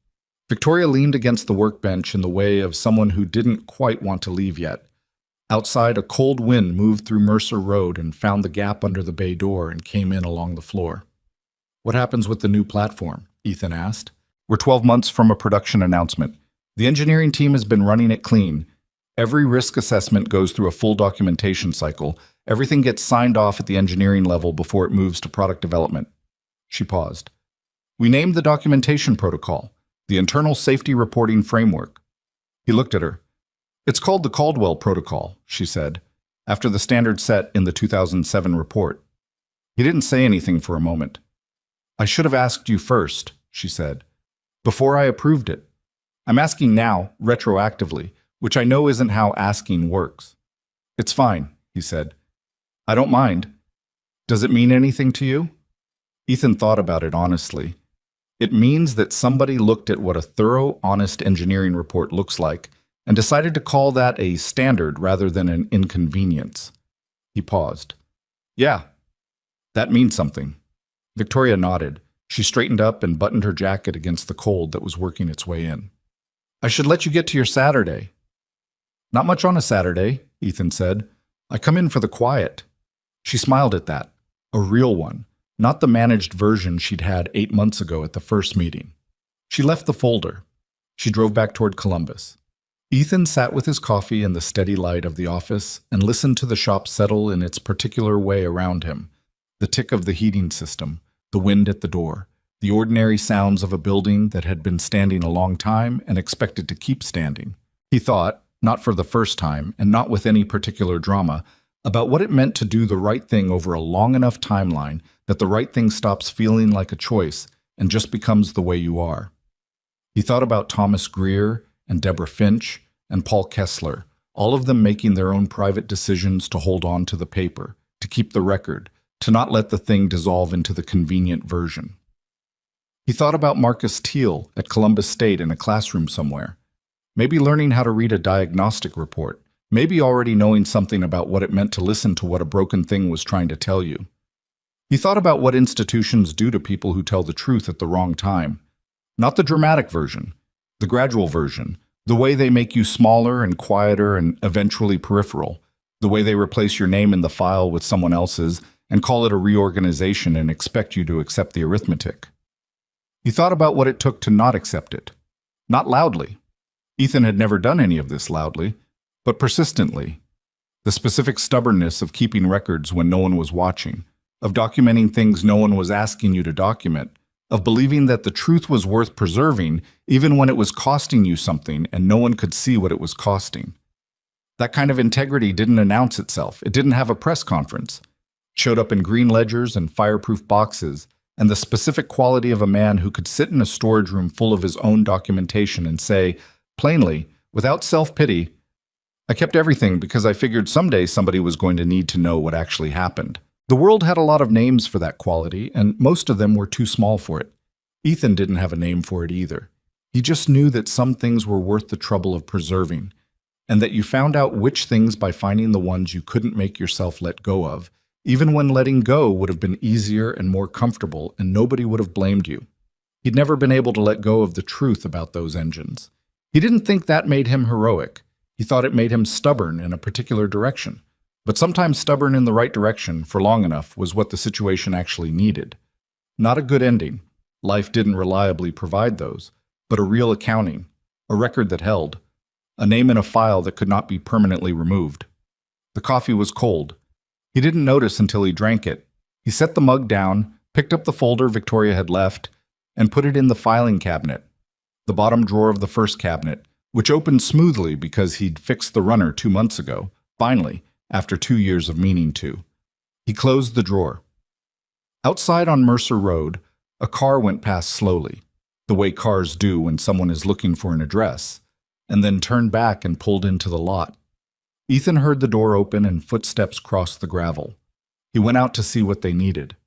Victoria leaned against the workbench in the way of someone who didn't quite want to leave yet. Outside, a cold wind moved through Mercer Road and found the gap under the bay door and came in along the floor. What happens with the new platform? Ethan asked. We're 12 months from a production announcement. The engineering team has been running it clean. Every risk assessment goes through a full documentation cycle. Everything gets signed off at the engineering level before it moves to product development. She paused. We named the documentation protocol, the Internal Safety Reporting Framework. He looked at her. It's called the Caldwell Protocol, she said, after the standard set in the 2007 report. He didn't say anything for a moment. I should have asked you first, she said, before I approved it. I'm asking now, retroactively, which I know isn't how asking works. It's fine, he said. I don't mind. Does it mean anything to you? Ethan thought about it honestly. It means that somebody looked at what a thorough, honest engineering report looks like and decided to call that a standard rather than an inconvenience. He paused. Yeah, that means something. Victoria nodded. She straightened up and buttoned her jacket against the cold that was working its way in. I should let you get to your Saturday. Not much on a Saturday, Ethan said. I come in for the quiet. She smiled at that. A real one, not the managed version she'd had 8 months ago at the first meeting. She left the folder. She drove back toward Columbus. Ethan sat with his coffee in the steady light of the office and listened to the shop settle in its particular way around him. The tick of the heating system, the wind at the door, the ordinary sounds of a building that had been standing a long time and expected to keep standing. He thought, not for the first time and not with any particular drama, about what it meant to do the right thing over a long enough timeline that the right thing stops feeling like a choice and just becomes the way you are. He thought about Thomas Greer and Deborah Finch and Paul Kessler, all of them making their own private decisions to hold on to the paper, to keep the record, to not let the thing dissolve into the convenient version. He thought about Marcus Teal at Columbus State in a classroom somewhere, maybe learning how to read a diagnostic report, maybe already knowing something about what it meant to listen to what a broken thing was trying to tell you. He thought about what institutions do to people who tell the truth at the wrong time. Not the dramatic version, the gradual version, the way they make you smaller and quieter and eventually peripheral, the way they replace your name in the file with someone else's and call it a reorganization and expect you to accept the arithmetic. He thought about what it took to not accept it. Not loudly. Ethan had never done any of this loudly, but persistently. The specific stubbornness of keeping records when no one was watching, of documenting things no one was asking you to document, of believing that the truth was worth preserving even when it was costing you something and no one could see what it was costing. That kind of integrity didn't announce itself. It didn't have a press conference. It showed up in green ledgers and fireproof boxes, and the specific quality of a man who could sit in a storage room full of his own documentation and say, plainly, without self-pity, I kept everything because I figured someday somebody was going to need to know what actually happened. The world had a lot of names for that quality, and most of them were too small for it. Ethan didn't have a name for it either. He just knew that some things were worth the trouble of preserving, and that you found out which things by finding the ones you couldn't make yourself let go of, even when letting go would have been easier and more comfortable and nobody would have blamed you. He'd never been able to let go of the truth about those engines. He didn't think that made him heroic. He thought it made him stubborn in a particular direction. But sometimes stubborn in the right direction for long enough was what the situation actually needed. Not a good ending. Life didn't reliably provide those, but a real accounting, a record that held, a name in a file that could not be permanently removed. The coffee was cold. He didn't notice until he drank it. He set the mug down, picked up the folder Victoria had left, and put it in the filing cabinet, the bottom drawer of the first cabinet, which opened smoothly because he'd fixed the runner 2 months ago, finally, after 2 years of meaning to. He closed the drawer. Outside on Mercer Road, a car went past slowly, the way cars do when someone is looking for an address, and then turned back and pulled into the lot. Ethan heard the door open and footsteps cross the gravel. He went out to see what they needed.